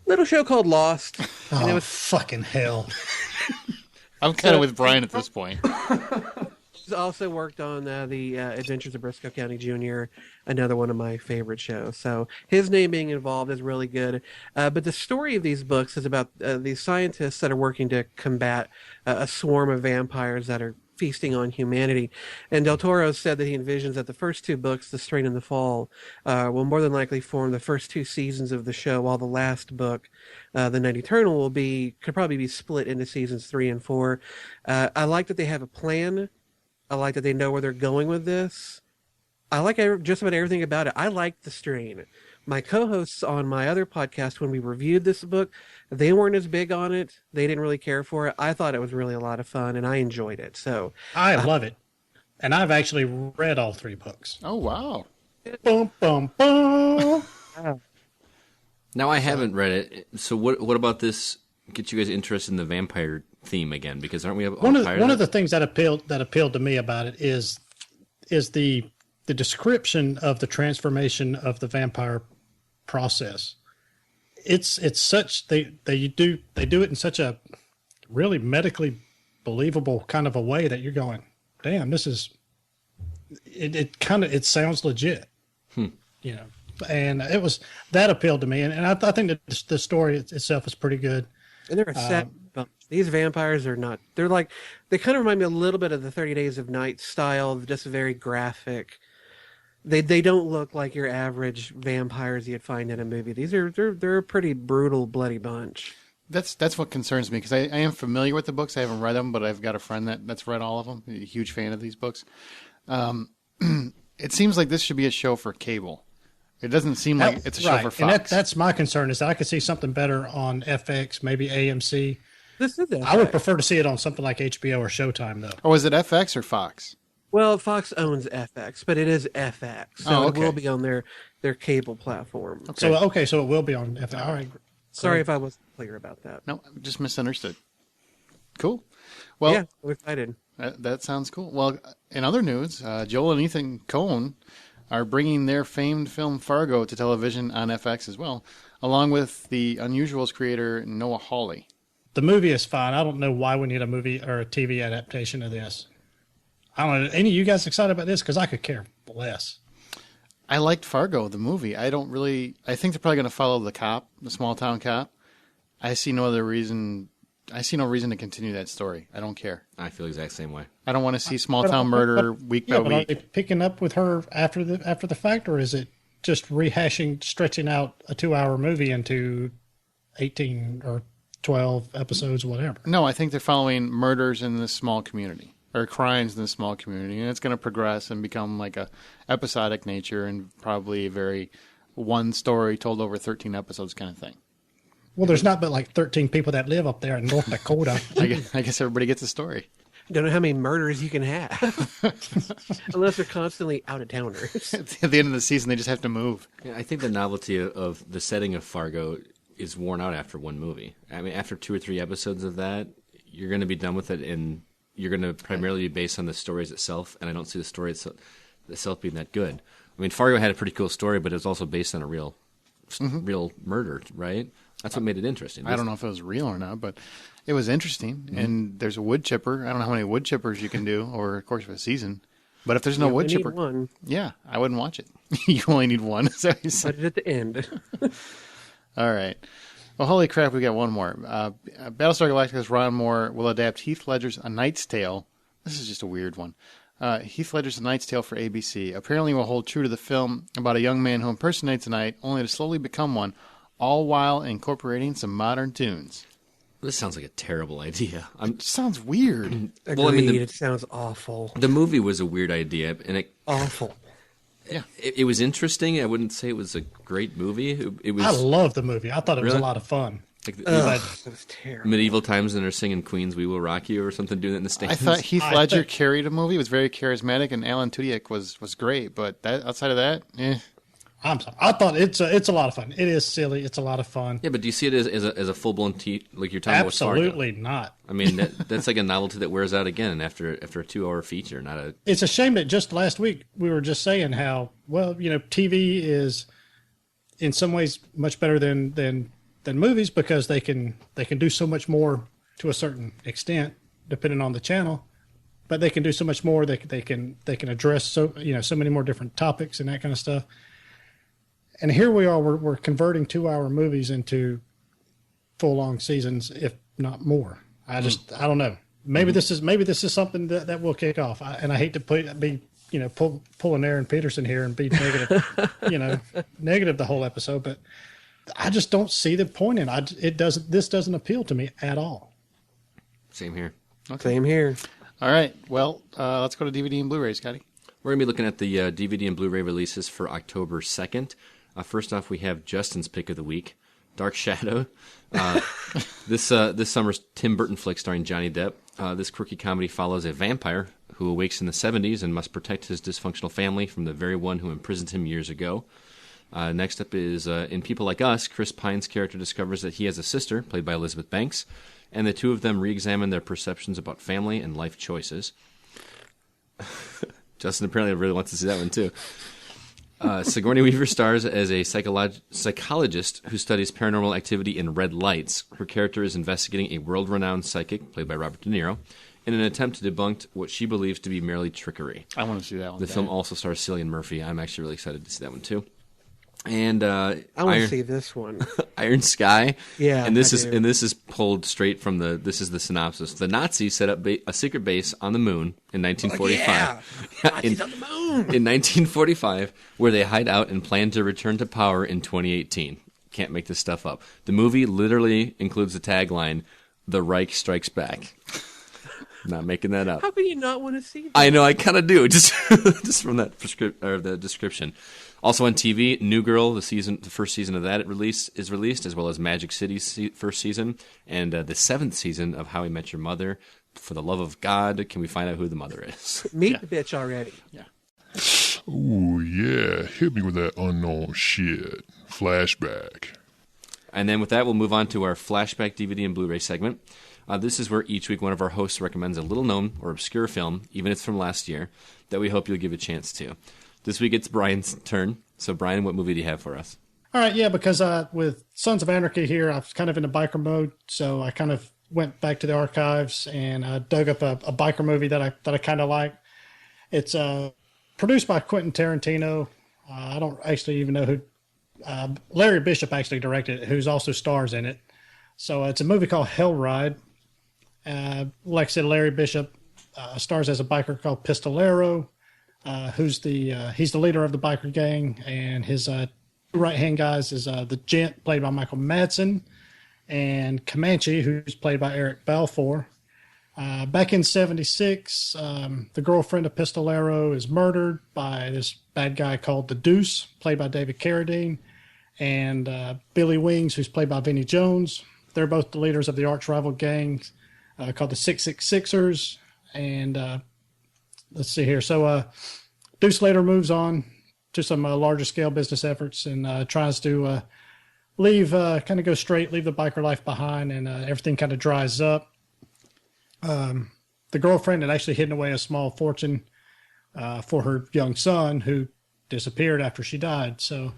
a little show called Lost. Oh, and it was fucking hell. I'm kind of with Brian at this point. He's also worked on the Adventures of Briscoe County Jr., another one of my favorite shows. So his name being involved is really good. But the story of these books is about these scientists that are working to combat a swarm of vampires that are feasting on humanity. And Del Toro said that he envisions that the first two books, The Strain and the Fall, will more than likely form the first two seasons of the show, while the last book, The Night Eternal, could probably be split into seasons 3 and 4. I like that they have a plan. I like that they know where they're going with this. I like just about everything about it. I like The Strain. My co-hosts on my other podcast, when we reviewed this book, they weren't as big on it. They didn't really care for it. I thought it was really a lot of fun, and I enjoyed it. So I love it. And I've actually read all 3 books. Oh, wow. Boom, boom, boom. Now, I haven't read it. So what about this gets you guys interested in the vampire theme again? Because aren't we one of the things that appealed to me about it is the description of the transformation of the vampire process. It's such they do it in such a really medically believable kind of a way that you're going, damn, this is it sounds legit. You know, and it was that appealed to me, and I think that the story itself is pretty good. And they're a sad bunch. These vampires are not. They kind of remind me a little bit of the 30 Days of Night style, just very graphic. They don't look like your average vampires you'd find in a movie. They're a pretty brutal, bloody bunch. That's what concerns me, because I am familiar with the books. I haven't read them, but I've got a friend that's read all of them. A huge fan of these books. It seems like this should be a show for cable. It doesn't seem like it's a show for Fox. And that's my concern, is that I could see something better on FX, maybe AMC. This is FX. I would prefer to see it on something like HBO or Showtime, though. Oh, is it FX or Fox? Well, Fox owns FX, but it is FX, so okay. It will be on their cable platform. Okay. So it will be on FX. All right. Sorry if I wasn't clear about that. No, I just misunderstood. Cool. Well, yeah, I'm excited. That sounds cool. Well, in other news, Joel and Ethan Coen are bringing their famed film Fargo to television on FX as well, along with the Unusuals creator Noah Hawley. The movie is fine. I don't know why we need a movie or a TV adaptation of this. I don't know. Any of you guys excited about this? Because I could care less. I liked Fargo, the movie. I think they're probably going to follow the small town cop. I see no reason to continue that story. I don't care. I feel the exact same way. I don't want to see small town murder week by week. Are they picking up with her after the fact, or is it just rehashing, stretching out a 2-hour movie into 18 or 12 episodes, whatever? No, I think they're following murders in this small community, or crimes in this small community, and it's going to progress and become like a episodic nature and probably a very one story told over 13 episodes kind of thing. Well, there's not but like 13 people that live up there in North Dakota. I guess everybody gets a story. Don't know how many murders you can have. Unless they're constantly out-of-towners. At the end of the season, they just have to move. Yeah, I think the novelty of the setting of Fargo is worn out after one movie. I mean, after 2 or 3 episodes of that, you're going to be done with it, and you're going to primarily be based on the stories itself, and I don't see the story itself being that good. I mean, Fargo had a pretty cool story, but it was also based on a real murder, right? That's what made it interesting. I don't know if it was real or not, but it was interesting. Mm-hmm. And there's a wood chipper. I don't know how many wood chippers you can do over the course of a season. But if there's no wood chipper, one. Yeah, I wouldn't watch it. You only need one. So put it at the end. All right. Well, holy crap, we got one more. Battlestar Galactica's Ron Moore will adapt Heath Ledger's A Knight's Tale. This is just a weird one. Heath Ledger's A Knight's Tale for ABC. Apparently will hold true to the film about a young man who impersonates a knight, only to slowly become one, all while incorporating some modern tunes. This sounds like a terrible idea. It sounds weird. Agreed. Well, I mean, it sounds awful. The movie was a weird idea, and awful. Yeah, it was interesting. I wouldn't say it was a great movie. It was. I love the movie. I thought it was a lot of fun. Like it was terrible. Medieval times, and they're singing "Queens, We Will Rock You" or something, doing it in the stands. I thought Heath Ledger carried a movie. It was very charismatic, and Alan Tudyk was great. But outside of that, I'm sorry. I thought it's a lot of fun. It is silly. It's a lot of fun. Yeah, but do you see it as a full blown like you're talking about? Absolutely not. I mean, that's like a novelty that wears out again after a 2-hour feature. Not a. It's a shame that just last week we were just saying how TV is in some ways much better than movies because they can do so much more to a certain extent depending on the channel. but they can do so much more. They can address so many more different topics and that kind of stuff. And here we are, we're converting 2-hour movies into full long seasons, if not more. I don't know. Maybe this is something that will kick off. And I hate to pull an Aaron Peterson here and be negative, negative the whole episode, but I just don't see the point in it. This doesn't appeal to me at all. Same here. Okay. Same here. All right. Well, let's go to DVD and Blu-ray, Scotty. We're going to be looking at the DVD and Blu-ray releases for October 2nd. First off, we have Justin's pick of the week, Dark Shadow. This summer's Tim Burton flick starring Johnny Depp. This quirky comedy follows a vampire who awakes in the 70s and must protect his dysfunctional family from the very one who imprisoned him years ago. Next up is in People Like Us, Chris Pine's character discovers that he has a sister, played by Elizabeth Banks, and the two of them re-examine their perceptions about family and life choices. Justin apparently really wants to see that one, too. Sigourney Weaver stars as a psychologist who studies paranormal activity in red lights. Her character is investigating a world-renowned psychic, played by Robert De Niro, in an attempt to debunk what she believes to be merely trickery. I want to see that one. The film also stars Cillian Murphy. I'm actually really excited to see that one, too. And I want to see this one. Iron Sky. Yeah, and this is pulled straight from this is the synopsis. The Nazis set up a secret base on the moon in 1945. Nazis on the moon. In 1945, where they hide out and plan to return to power in 2018. Can't make this stuff up. The movie literally includes the tagline, "The Reich Strikes Back." Not making that up. How can you not want to see that? I know, I kind of do, just from that the description. Also on TV, New Girl, the first season of that is released, as well as Magic City's first season, and the 7th season of How I Met Your Mother. For the love of God, can we find out who the mother is? Meet the bitch already. Yeah. Ooh, yeah. Hit me with that unknown shit. Flashback. And then with that, we'll move on to our Flashback DVD and Blu-ray segment. This is where each week one of our hosts recommends a little-known or obscure film, even if it's from last year, that we hope you'll give a chance to. This week it's Brian's turn. So, Brian, what movie do you have for us? All right, yeah, because with Sons of Anarchy here, I was kind of in a biker mode, so I kind of went back to the archives and dug up a biker movie that I kind of like. It's produced by Quentin Tarantino. I don't actually even know who. Larry Bishop actually directed it, who's also stars in it. So it's a movie called Hell Ride. Like I said, Larry Bishop stars as a biker called Pistolero, he's the leader of the biker gang, and his right-hand guys is the Gent, played by Michael Madsen, and Comanche, who's played by Eric Balfour. Back in 1976, the girlfriend of Pistolero is murdered by this bad guy called the Deuce, played by David Carradine, and Billy Wings, who's played by Vinnie Jones. They're both the leaders of the arch-rival gang called the 666ers. And let's see here. So Deuce later moves on to some larger-scale business efforts and tries to leave the biker life behind, and everything kind of dries up. The girlfriend had actually hidden away a small fortune for her young son, who disappeared after she died. So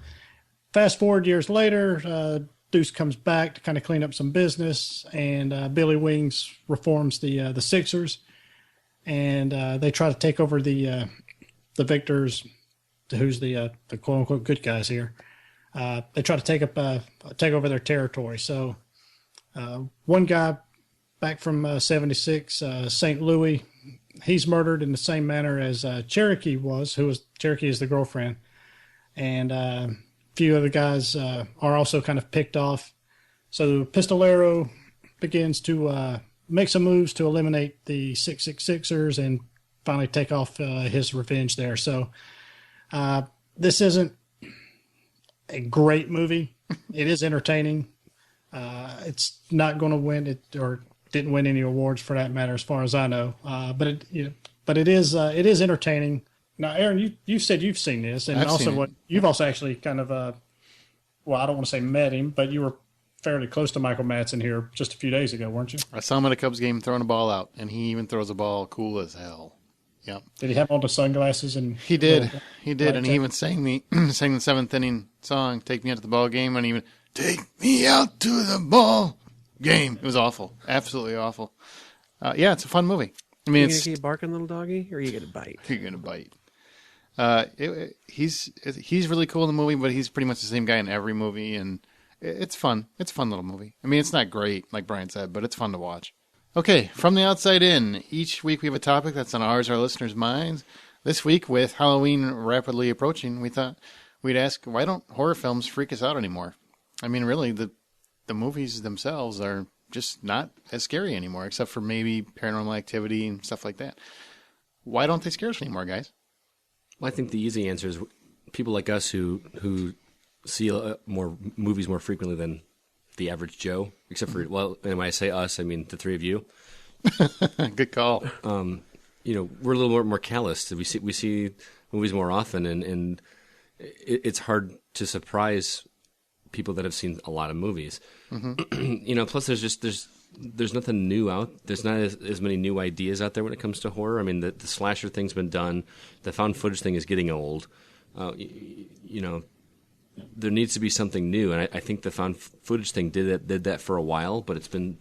fast forward years later, Deuce comes back to kind of clean up some business, and Billy Wings reforms the Sixers, and they try to take over the Victors, who's the quote unquote good guys here. They try to take over their territory. So one guy back from 1976, St. Louis, he's murdered in the same manner as Cherokee was. Cherokee is the girlfriend, and a few other guys are also kind of picked off. So Pistolero begins to make some moves to eliminate the 666ers and finally take off his revenge there. So this isn't a great movie. It is entertaining. It's not going to win it, or didn't win any awards for that matter, as far as I know. But it is entertaining. Now, Aaron, you said you've seen this, and I've also seen it. you've also actually kind of I don't want to say met him, but you were fairly close to Michael Madsen here just a few days ago, weren't you? I saw him at a Cubs game throwing a ball out, and he even throws a ball cool as hell. Yep. Did he have on the sunglasses? And He did, and he even sang the 7th inning song, "Take Me Out to the Ball Game," and even "Take Me Out to the Ball Game." It was awful, absolutely awful. Yeah, it's a fun movie. I mean, you gonna keep barking, little doggy, or are you gonna bite? You're gonna bite. He's really cool in the movie, but he's pretty much the same guy in every movie, and it's fun. It's a fun little movie. I mean, it's not great, like Brian said, but it's fun to watch. Okay, from the outside in, each week we have a topic that's on our listeners' minds. This week, with Halloween rapidly approaching, we thought we'd ask, why don't horror films freak us out anymore? I mean, really, the movies themselves are just not as scary anymore, except for maybe Paranormal Activity and stuff like that. Why don't they scare us anymore, guys? Well, I think the easy answer is people like us who see more movies more frequently than the average Joe, except for, well, and when I say us, I mean the three of you. Good call. We're a little more callous. We see movies more often, and it's hard to surprise people that have seen a lot of movies. Mm-hmm. Plus there's nothing new out. There's not as many new ideas out there when it comes to horror. I mean, the slasher thing's been done. The found footage thing is getting old. There needs to be something new, and I think the found footage thing did that for a while, but it's been,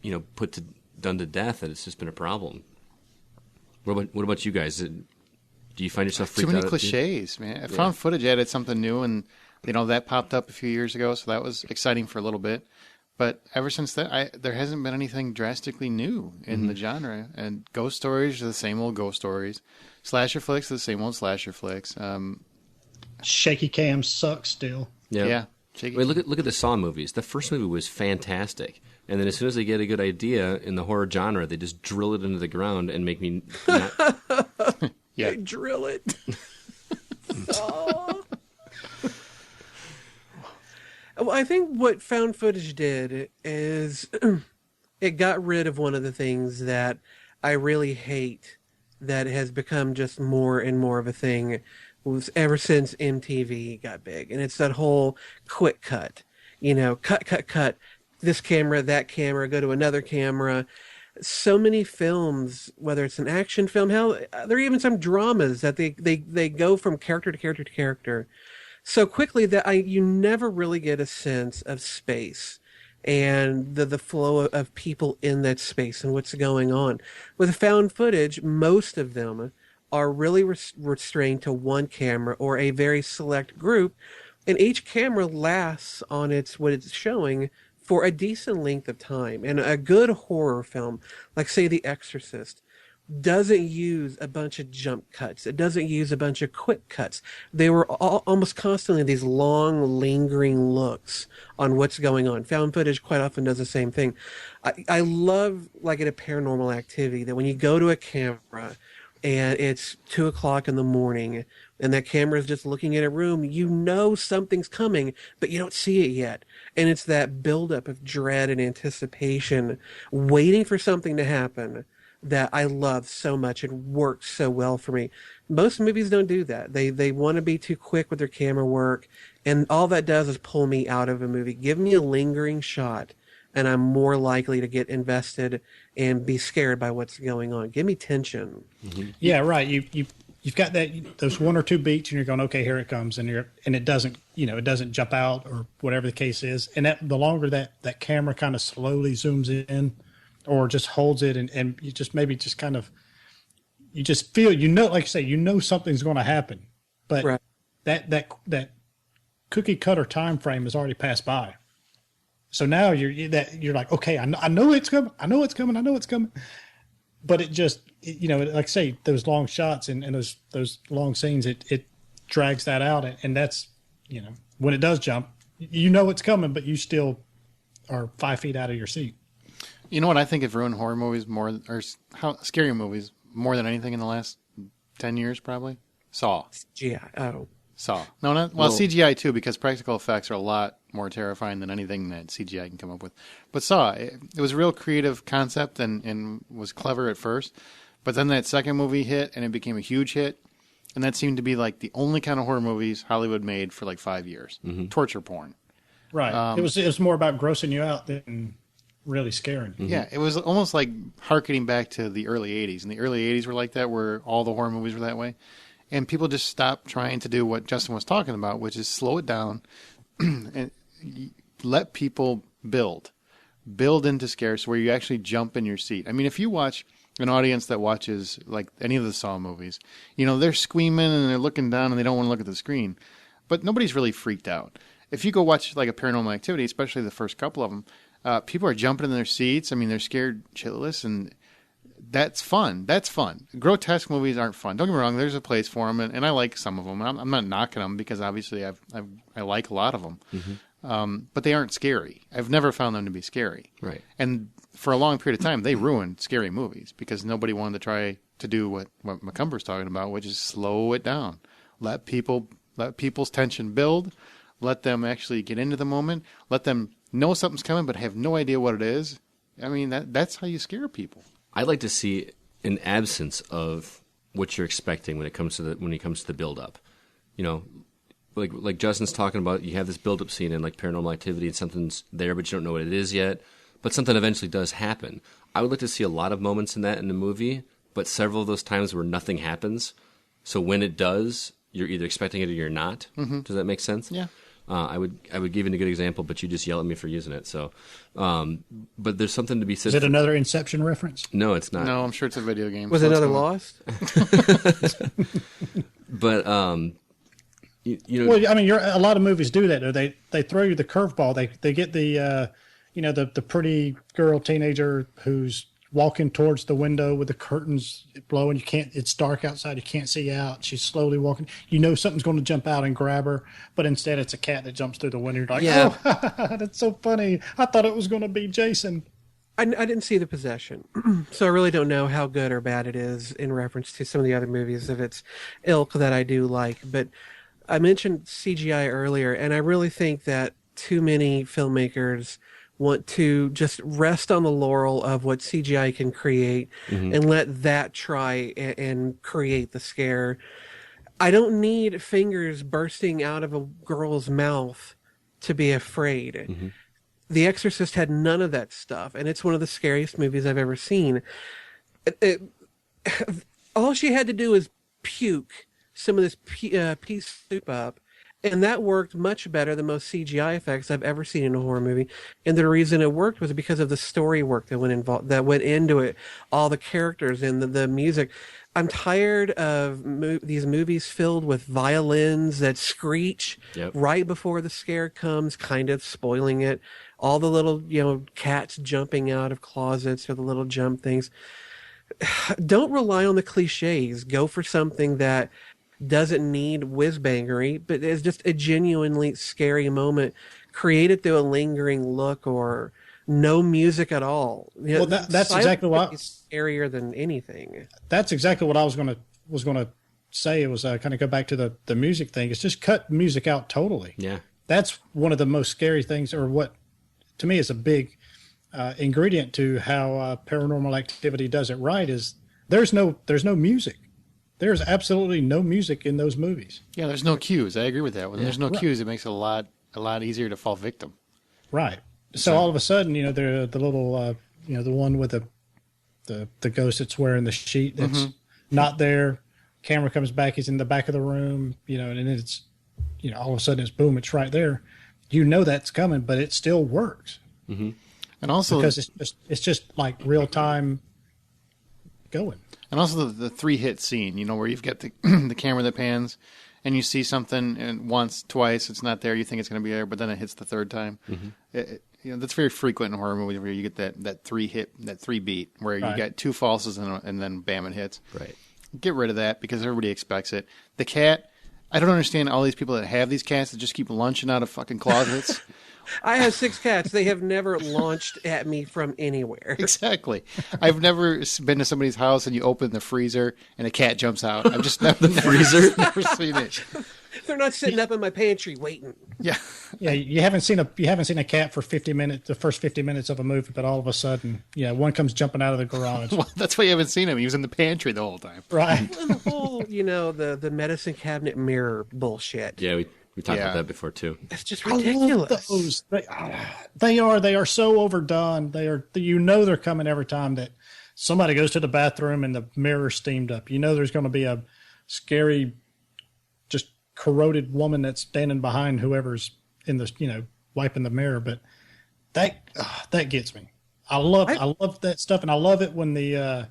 done to death, and it's just been a problem. What about you guys? Do you find yourself freaked out? Too many cliches, man. Found footage added something new, and that popped up a few years ago, so that was exciting for a little bit. But ever since that, there hasn't been anything drastically new in the genre. And ghost stories are the same old ghost stories. Slasher flicks are the same old slasher flicks. Shaky cam sucks still. Yeah. Look at the Saw movies. The first movie was fantastic, and then as soon as they get a good idea in the horror genre, they just drill it into the ground and make me not... They drill it. Saw. Well, I think what found footage did is it got rid of one of the things that I really hate that has become just more and more of a thing ever since MTV got big. And it's that whole quick cut, cut, this camera, that camera, go to another camera. So many films, whether it's an action film, hell, there are even some dramas that they go from character to character to character so quickly that you never really get a sense of space and the flow of people in that space and what's going on. With found footage, most of them are really restrained to one camera or a very select group, and each camera lasts on what it's showing for a decent length of time. And a good horror film, like say The Exorcist, doesn't use a bunch of jump cuts. It doesn't use a bunch of quick cuts. They were almost constantly these long, lingering looks on what's going on. Found footage quite often does the same thing. I love, like in a Paranormal Activity, that when you go to a camera and it's 2:00 in the morning and that camera is just looking at a room, something's coming, but you don't see it yet. And it's that buildup of dread and anticipation, waiting for something to happen, that I love so much. It works so well for me. Most movies don't do that. They want to be too quick with their camera work, and all that does is pull me out of a movie. Give me a lingering shot, and I'm more likely to get invested and be scared by what's going on. Give me tension. Mm-hmm. Yeah, right. You've got those one or two beats, and you're going, okay, here it comes, and it doesn't jump out or whatever the case is. And the longer that camera kind of slowly zooms in, or just holds it, and you just maybe just kind of, you just feel, like you say, something's going to happen, but right. that cookie cutter time frame has already passed by. So now you're like, okay, I know it's coming. I know it's coming. But it just, like I say, those long shots and those long scenes, it drags that out. And that's, when it does jump, it's coming, but you still are 5 feet out of your seat. You know what I think have ruined horror movies scary movies more than anything in the last 10 years, probably? Saw. Saw. No, not well, CGI too, because practical effects are a lot more terrifying than anything that CGI can come up with. But Saw, it was a real creative concept and was clever at first. But then that second movie hit, and it became a huge hit. And that seemed to be like the only kind of horror movies Hollywood made for like 5 years. Mm-hmm. Torture porn. Right. It was more about grossing you out than really scaring you. Yeah, it was almost like harkening back to the early 80s. And the early 80s were like that, where all the horror movies were that way. And people just stopped trying to do what Justin was talking about, which is slow it down and let people build into scares where you actually jump in your seat. I mean, if you watch an audience that watches like any of the Saw movies, they're screaming and they're looking down and they don't want to look at the screen, but nobody's really freaked out. If you go watch like a Paranormal Activity, especially the first couple of them, people are jumping in their seats. I mean, they're scared shitless, and that's fun. That's fun. Grotesque movies aren't fun. Don't get me wrong. There's a place for them, and I like some of them. I'm not knocking them because obviously I like a lot of them. Mm-hmm. But they aren't scary. I've never found them to be scary. Right. And for a long period of time, they ruined scary movies because nobody wanted to try to do what McCumber's talking about, which is slow it down. Let people's tension build. Let them actually get into the moment. Let them know something's coming but have no idea what it is. I mean, that's how you scare people. I'd like to see an absence of what you're expecting when it comes to the build up. Like Justin's talking about, you have this build up scene in like Paranormal Activity and something's there but you don't know what it is yet, but something eventually does happen. I would like to see a lot of moments in that in the movie, but several of those times where nothing happens. So when it does, you're either expecting it or you're not. Mm-hmm. Does that make sense? Yeah. I would give you a good example, but you just yell at me for using it. So, but there's something to be said. Is it another Inception reference? No, it's not. No, I'm sure it's a video game. Was another Lost? But Well, I mean, a lot of movies do that. Or they throw you the curveball. They get the the pretty girl teenager who's walking towards the window with the curtains blowing. It's dark outside. You can't see out. She's slowly walking. Something's going to jump out and grab her, but instead it's a cat that jumps through the window. You're like, yeah. Oh, that's so funny. I thought it was going to be Jason. I didn't see The Possession, so I really don't know how good or bad it is in reference to some of the other movies of its ilk that I do like. But I mentioned CGI earlier, and I really think that too many filmmakers want to just rest on the laurel of what CGI can create and let that try and create the scare. I don't need fingers bursting out of a girl's mouth to be afraid. Mm-hmm. The Exorcist had none of that stuff, and it's one of the scariest movies I've ever seen. All she had to do was puke some of this pea soup up, and that worked much better than most CGI effects I've ever seen in a horror movie. And the reason it worked was because of the story work that went into it, all the characters and the music. I'm tired of these movies filled with violins that screech right before the scare comes, kind of spoiling it. All the little, cats jumping out of closets or the little jump things. Don't rely on the cliches. Go for something that doesn't need whiz-bangery, but is just a genuinely scary moment created through a lingering look or no music at all. Well, that's exactly what it's scarier than anything. That's exactly what I was going to say. It was kind of go back to the music thing. It's just cut music out totally. Yeah, that's one of the most scary things, or what to me is a big ingredient to how Paranormal Activity does it right. Is there's no music. There's absolutely no music in those movies. Yeah, there's no cues. I agree with that. When there's no cues, it makes it a lot easier to fall victim. Right. So all of a sudden, the little, the one with the ghost that's wearing the sheet that's not there. Camera comes back. He's in the back of the room. And it's, all of a sudden it's boom. It's right there. That's coming, but it still works. Mm-hmm. And also because it's just like real time going. And also the 3-hit scene, where you've got the the camera that pans, and you see something, and once, twice, it's not there. You think it's going to be there, but then it hits the third time. Mm-hmm. That's very frequent in horror movies where you get that 3-hit, that 3-beat, where you got 2 falses and then bam, it hits. Right. Get rid of that because everybody expects it. The cat, I don't understand all these people that have these cats that just keep launching out of fucking closets. I have 6 cats. They have never launched at me from anywhere. Exactly. I've never been to somebody's house and you open the freezer and a cat jumps out. I've just never never seen it. They're not sitting up in my pantry waiting. Yeah. Yeah, you haven't seen a cat for 50 minutes, the first 50 minutes of a movie, but all of a sudden, one comes jumping out of the garage. Well, that's why you haven't seen him. He was in the pantry the whole time. Right. And the whole, the medicine cabinet mirror bullshit. Yeah, we talked about that before too. It's just ridiculous. I love those. They are so overdone. They're coming every time that somebody goes to the bathroom and the mirror's steamed up. There's going to be a scary, just corroded woman that's standing behind whoever's in the wiping the mirror. But that gets me. I love that stuff, and I love it when the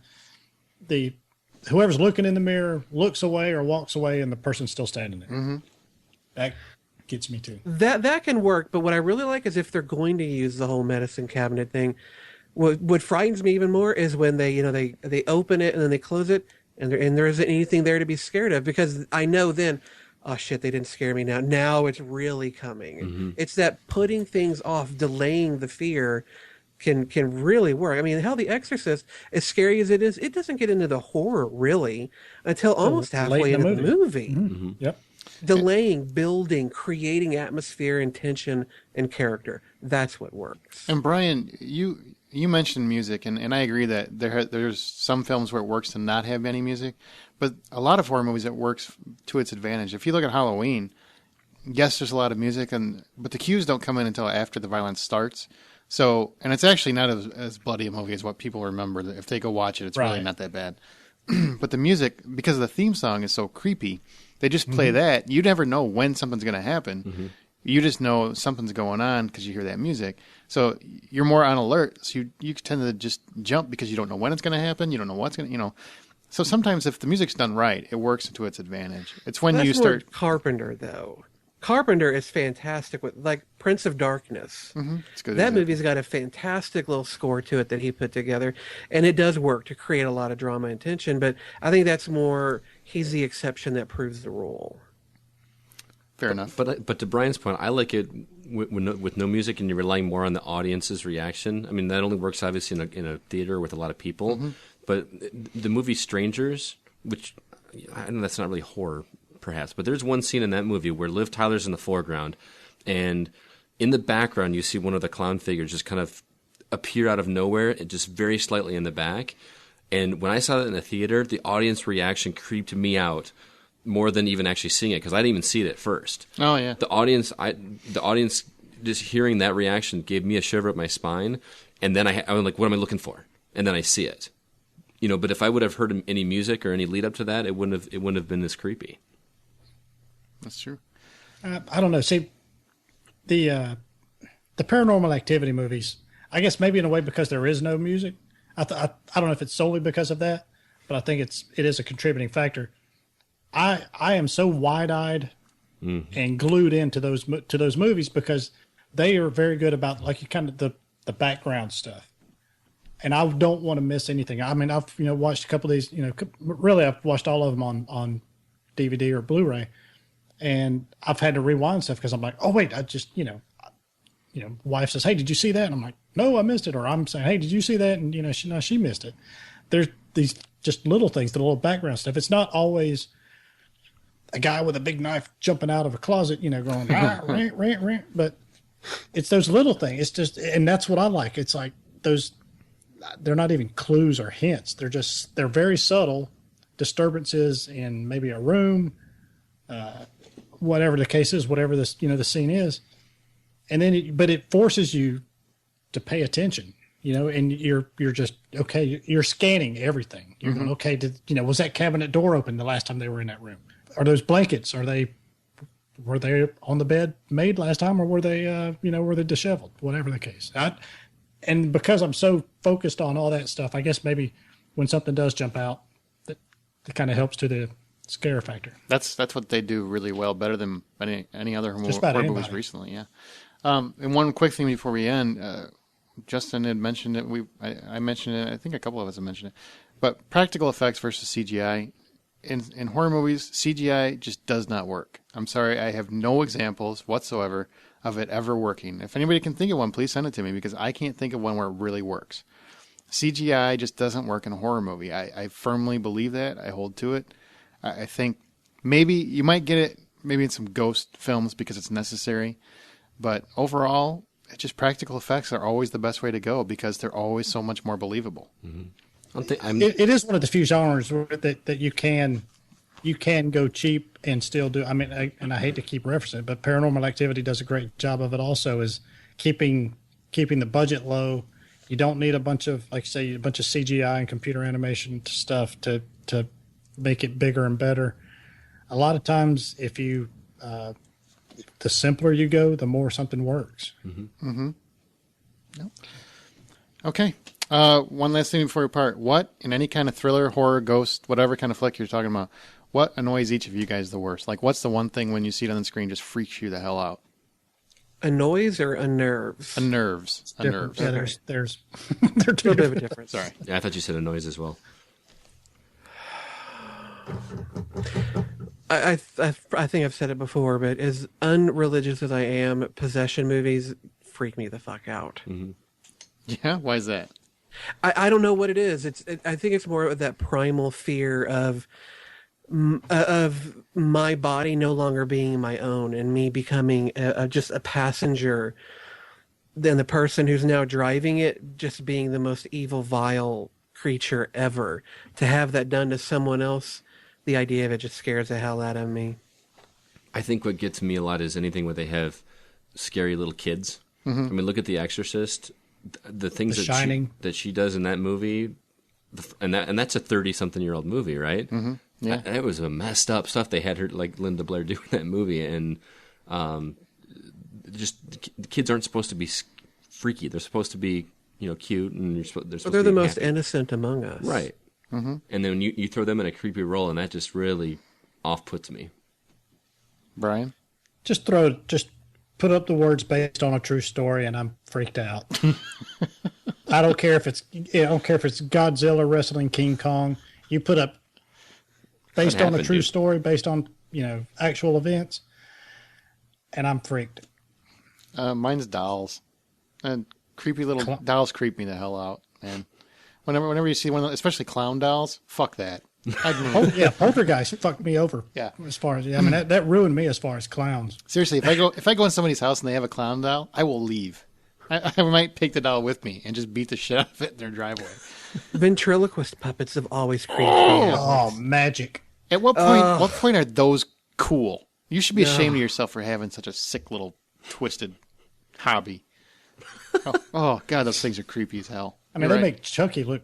whoever's looking in the mirror looks away or walks away, and the person's still standing there. Mm-hmm. That gets me too. That can work, but what I really like is if they're going to use the whole medicine cabinet thing. What frightens me even more is when they open it and then they close it, and there isn't anything there to be scared of, because I know then, oh shit, they didn't scare me now. Now it's really coming. Mm-hmm. It's that putting things off, delaying the fear can really work. I mean, hell, The Exorcist, as scary as it is, it doesn't get into the horror really until almost halfway into the movie. Mm-hmm. Mm-hmm. Yep. Delaying, building, creating atmosphere and tension and character. That's what works. And Brian, you mentioned music, and I agree that there's some films where it works to not have any music, but a lot of horror movies it works to its advantage. If you look at Halloween, yes, there's a lot of music, but the cues don't come in until after the violence starts. So, and it's actually not as bloody a movie as what people remember. If they go watch it, it's really not that bad. But the music, because the theme song is so creepy, they just play that. You never know when something's going to happen. Mm-hmm. You just know something's going on because you hear that music. So you're more on alert. So you tend to just jump because you don't know when it's going to happen. You don't know what's going to, So sometimes if the music's done right, it works to its advantage. It's when you start. More Carpenter, though. Carpenter is fantastic with, like, Prince of Darkness. Mm-hmm. It's good. That movie's got a fantastic little score to it that he put together, and it does work to create a lot of drama and tension, but I think that's more, he's the exception that proves the rule. Fair enough. But to Brian's point, I like it with no music, and you're relying more on the audience's reaction. I mean, that only works obviously in a theater with a lot of people. Mm-hmm. But the movie Strangers, which I know that's not really horror, perhaps, but there's one scene in that movie where Liv Tyler's in the foreground, and in the background you see one of the clown figures just kind of appear out of nowhere, and just very slightly in the back. And when I saw that in the theater, the audience reaction creeped me out more than even actually seeing it, because I didn't even see it at first. Oh yeah. The audience just hearing that reaction gave me a shiver up my spine, and then I was like, what am I looking for? And then I see it. But if I would have heard any music or any lead up to that, it wouldn't have been this creepy. That's true. I don't know. See, the Paranormal Activity movies, I guess maybe in a way because there is no music. I don't know if it's solely because of that, but I think it is a contributing factor. I am so wide-eyed and glued into those movies because they are very good about like kind of the background stuff, and I don't want to miss anything. I mean, I've watched a couple of these. Really, I've watched all of them on DVD or Blu-ray. And I've had to rewind stuff because I'm like, oh wait, I just, wife says, hey, did you see that? And I'm like, no, I missed it. Or I'm saying, hey, did you see that? And she missed it. There's these just little things, the little background stuff. It's not always a guy with a big knife jumping out of a closet, going, rant, rant, rant. But it's those little things. It's just, and that's what I like. It's like they're not even clues or hints. They're very subtle disturbances in maybe a room, whatever the case is, whatever this, the scene is. And then, but it forces you to pay attention, and you're just, okay, you're scanning everything. You're going, okay, was that cabinet door open the last time they were in that room? Are those blankets, were they on the bed made last time, or were they, were they disheveled? Whatever the case. And because I'm so focused on all that stuff, I guess maybe when something does jump out, that kind of helps to the scare factor. That's what they do really well, better than any other horror movies recently. Yeah. And one quick thing before we end, Justin had mentioned it. I mentioned it. I think a couple of us have mentioned it. But practical effects versus CGI in horror movies, CGI just does not work. I'm sorry, I have no examples whatsoever of it ever working. If anybody can think of one, please send it to me, because I can't think of one where it really works. CGI just doesn't work in a horror movie. I firmly believe that. I hold to it. I think maybe you might get it maybe in some ghost films because it's necessary, but overall, it's just practical effects are always the best way to go because they're always so much more believable. Mm-hmm. It is one of the few genres that you can go cheap and still do. I mean, I hate to keep referencing it, but Paranormal Activity does a great job of it. Also, is keeping the budget low. You don't need a bunch of, like you say, a bunch of CGI and computer animation stuff to make it bigger and better. A lot of times, if you the simpler you go, the more something works. Mm-hmm. Mm-hmm. Nope. Okay. One last thing before we part. What, in any kind of thriller, horror, ghost, whatever kind of flick you're talking about, what annoys each of you guys the worst? Like, what's the one thing when you see it on the screen just freaks you the hell out? Annoys or unnerves? Unnerves. Unnerves. Yeah, Okay. there's A little bit of a difference. Sorry. Yeah, I thought you said annoys as well. I think I've said it before, but as unreligious as I am, possession movies freak me the fuck out. Mm-hmm. Yeah? Why is that? I don't know what it is. I think it's more of that primal fear of my body no longer being my own and me becoming just a passenger, than the person who's now driving it just being the most evil, vile creature ever. To have that done to someone else, the idea of it just scares the hell out of me. I think what gets me a lot is anything where they have scary little kids. Mm-hmm. I mean, look at The Exorcist. The things that she does in that movie, and that's a 30-something-year-old movie, right? Mm-hmm. Yeah, that was a messed up stuff they had her, like Linda Blair, do in that movie, and just the kids aren't supposed to be freaky. They're supposed to be, cute, and they're supposed to be the most happy. innocent among us, right? Mm-hmm. And then you throw them in a creepy role, and that just really off-puts me. Brian? Just put up the words based on a true story, and I'm freaked out. I don't care if it's Godzilla wrestling King Kong. You put up based on a true story, based on actual events, and I'm freaked. Mine's dolls, and creepy little dolls creep me the hell out, man. Whenever you see one of those, especially clown dolls, fuck that. Poltergeist fucked me over. Yeah, as far as that ruined me as far as clowns. Seriously, if I go in somebody's house and they have a clown doll, I will leave. I might take the doll with me and just beat the shit out of it in their driveway. Ventriloquist puppets have always creeped me out. Oh, magic! At what point are those cool? You should be ashamed of yourself for having such a sick little twisted hobby. Oh God, those things are creepy as hell. I mean, they make Chucky look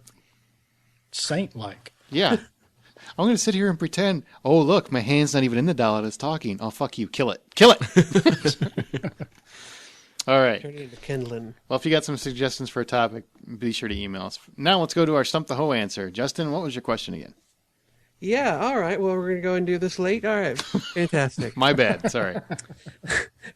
saint-like. Yeah. I'm going to sit here and pretend, oh, look, my hand's not even in the doll and it's talking. Oh, fuck you. Kill it. Kill it. All right. Turn it into kindling. Well, if you got some suggestions for a topic, be sure to email us. Now let's go to our Stump the Hoe answer. Justin, what was your question again? Yeah, all right. Well, we're going to go and do this late. All right. Fantastic. My bad. Sorry.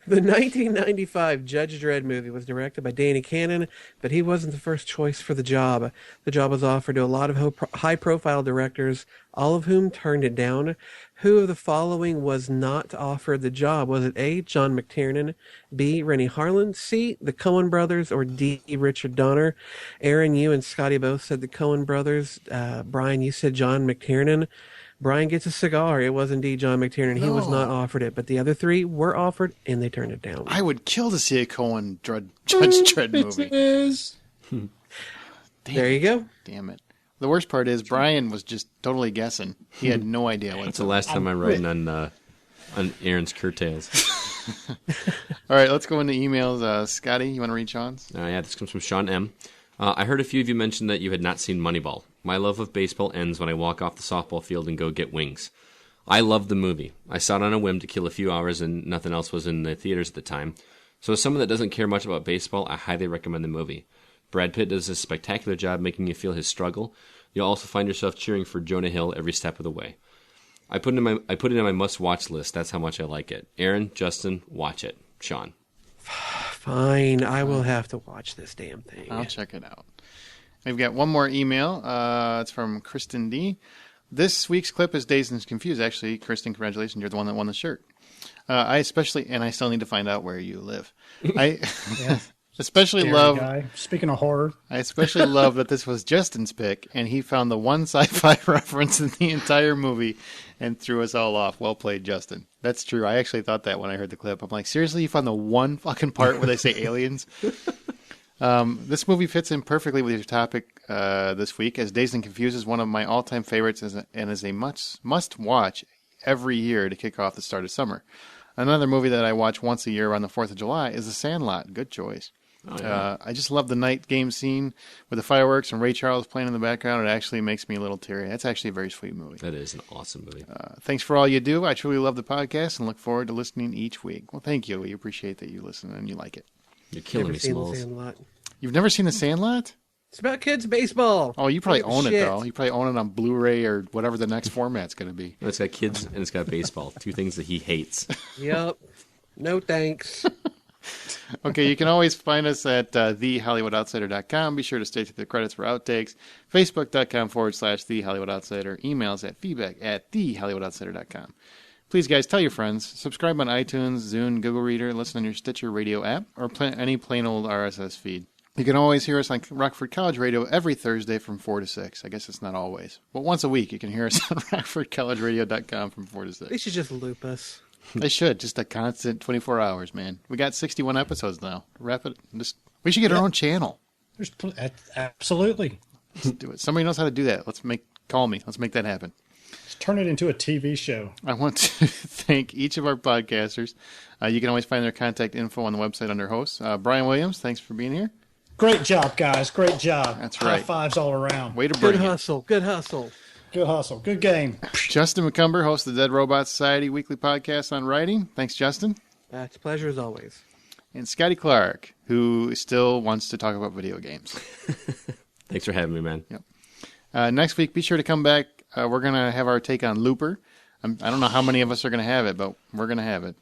The 1995 Judge Dredd movie was directed by Danny Cannon, but he wasn't the first choice for the job. The job was offered to a lot of high-profile directors, all of whom turned it down. Who of the following was not offered the job? Was it A, John McTiernan, B, Rennie Harlan, C, the Coen brothers, or D, Richard Donner? Aaron, you and Scotty both said the Coen brothers. Brian, you said John McTiernan. Brian gets a cigar. It was indeed John McTiernan. He was not offered it, but the other three were offered, and they turned it down. I would kill to see a Coen Judge Dredd movie. There you go. Damn it. The worst part is Brian was just totally guessing. He had no idea what. That's the last time I'm writing on Aaron's curtails. All right, let's go into emails. Scotty, you want to read Sean's? Yeah, this comes from Sean M. I heard a few of you mention that you had not seen Moneyball. My love of baseball ends when I walk off the softball field and go get wings. I loved the movie. I saw it on a whim to kill a few hours and nothing else was in the theaters at the time. So as someone that doesn't care much about baseball, I highly recommend the movie. Brad Pitt does a spectacular job making you feel his struggle. You'll also find yourself cheering for Jonah Hill every step of the way. I put it in my must-watch list. That's how much I like it. Aaron, Justin, watch it. Sean. Fine. I will have to watch this damn thing. I'll check it out. We've got one more email. It's from Kristen D. This week's clip is Dazed and Confused. Actually, Kristen, congratulations. You're the one that won the shirt. I still need to find out where you live. Especially love. Speaking of horror, I especially love that this was Justin's pick, and he found the one sci-fi reference in the entire movie and threw us all off. Well played, Justin. That's true. I actually thought that when I heard the clip. I'm like, seriously, you found the one fucking part where they say aliens? This movie fits in perfectly with your topic this week, as Dazed and Confused is one of my all-time favorites and is a must-watch every year to kick off the start of summer. Another movie that I watch once a year around the 4th of July is The Sandlot. Good choice. Oh, yeah. I just love the night game scene with the fireworks and Ray Charles playing in the background. It actually makes me a little teary. That's actually a very sweet movie. That is an awesome movie. Thanks for all you do. I truly love the podcast and look forward to listening each week. Well, thank you. We appreciate that you listen and you like it. You're killing me, Smalls. You've never seen The Sandlot? It's about kids baseball. Oh, you probably own it, Shit. though. You probably own it on Blu-ray or whatever the next format's going to be. It's got kids and it's got baseball. Two things that he hates. Yep. No thanks. Okay, you can always find us at thehollywoodoutsider.com. Be sure to stay to the credits for outtakes. Facebook.com/The Hollywood Outsider. Emails at feedback@thehollywoodoutsider.com. Please, guys, tell your friends. Subscribe on iTunes, Zune, Google Reader, listen on your Stitcher radio app, or any plain old RSS feed. You can always hear us on Rockford College Radio every Thursday from 4 to 6. I guess it's not always. But once a week, you can hear us on rockfordcollegeradio.com from 4 to 6. They should just loop us. They should. Just a constant 24 hours, man. We got 61 episodes now. Wrap it. We should get our own channel. Absolutely. Let's do it. Somebody knows how to do that. Call me. Let's make that happen. Let's turn it into a TV show. I want to thank each of our podcasters. You can always find their contact info on the website under hosts. Brian Williams, thanks for being here. Great job, guys. Great job. That's right. High fives all around. Way to bring Good it. hustle. Good hustle. Good hustle. Good game. Justin McCumber, host of the Dead Robot Society weekly podcast on writing. Thanks, Justin. It's a pleasure as always. And Scotty Clark, who still wants to talk about video games. Thanks for having me, man. Yep. Next week, be sure to come back. We're going to have our take on Looper. I don't know how many of us are going to have it, but we're going to have it.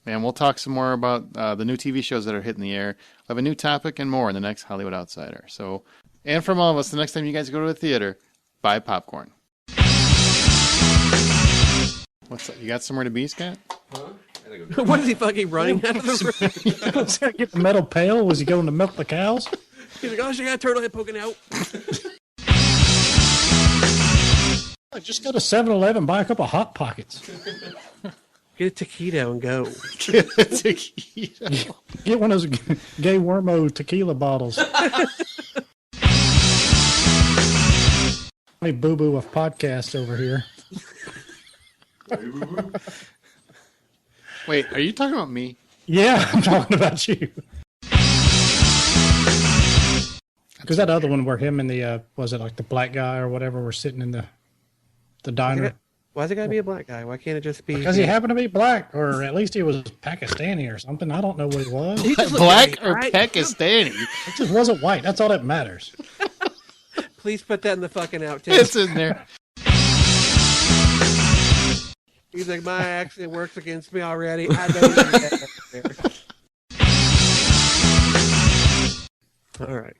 And we'll talk some more about the new TV shows that are hitting the air. We'll have a new topic and more in the next Hollywood Outsider. So, and from all of us, the next time you guys go to the theater, buy popcorn. What's that? You got somewhere to be, Scott? What is he fucking running out of the room? Was he going to get the metal pail? Was he going to milk the cows? He's like, oh, she got a turtle head poking out. Just go to 7-Eleven, buy a couple of Hot Pockets. Get a taquito and go. Get one of those gay wormo tequila bottles. Boo-boo of podcast over here. Wait, are you talking about me? Yeah, I'm talking about you. Because that other one where him and the, was it like the black guy or whatever, were sitting in the diner. Why's it got to be a black guy? Why can't it just be... Because he happened to be black, or at least he was Pakistani or something. I don't know what he was. Black or Pakistani? It just wasn't white. That's all that matters. Please put that in the fucking outtake. It's in there. He's like, my accent works against me already. I don't need that there. All right.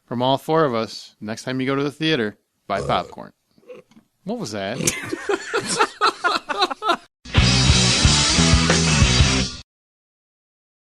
From all four of us, next time you go to the theater, buy popcorn. What was that?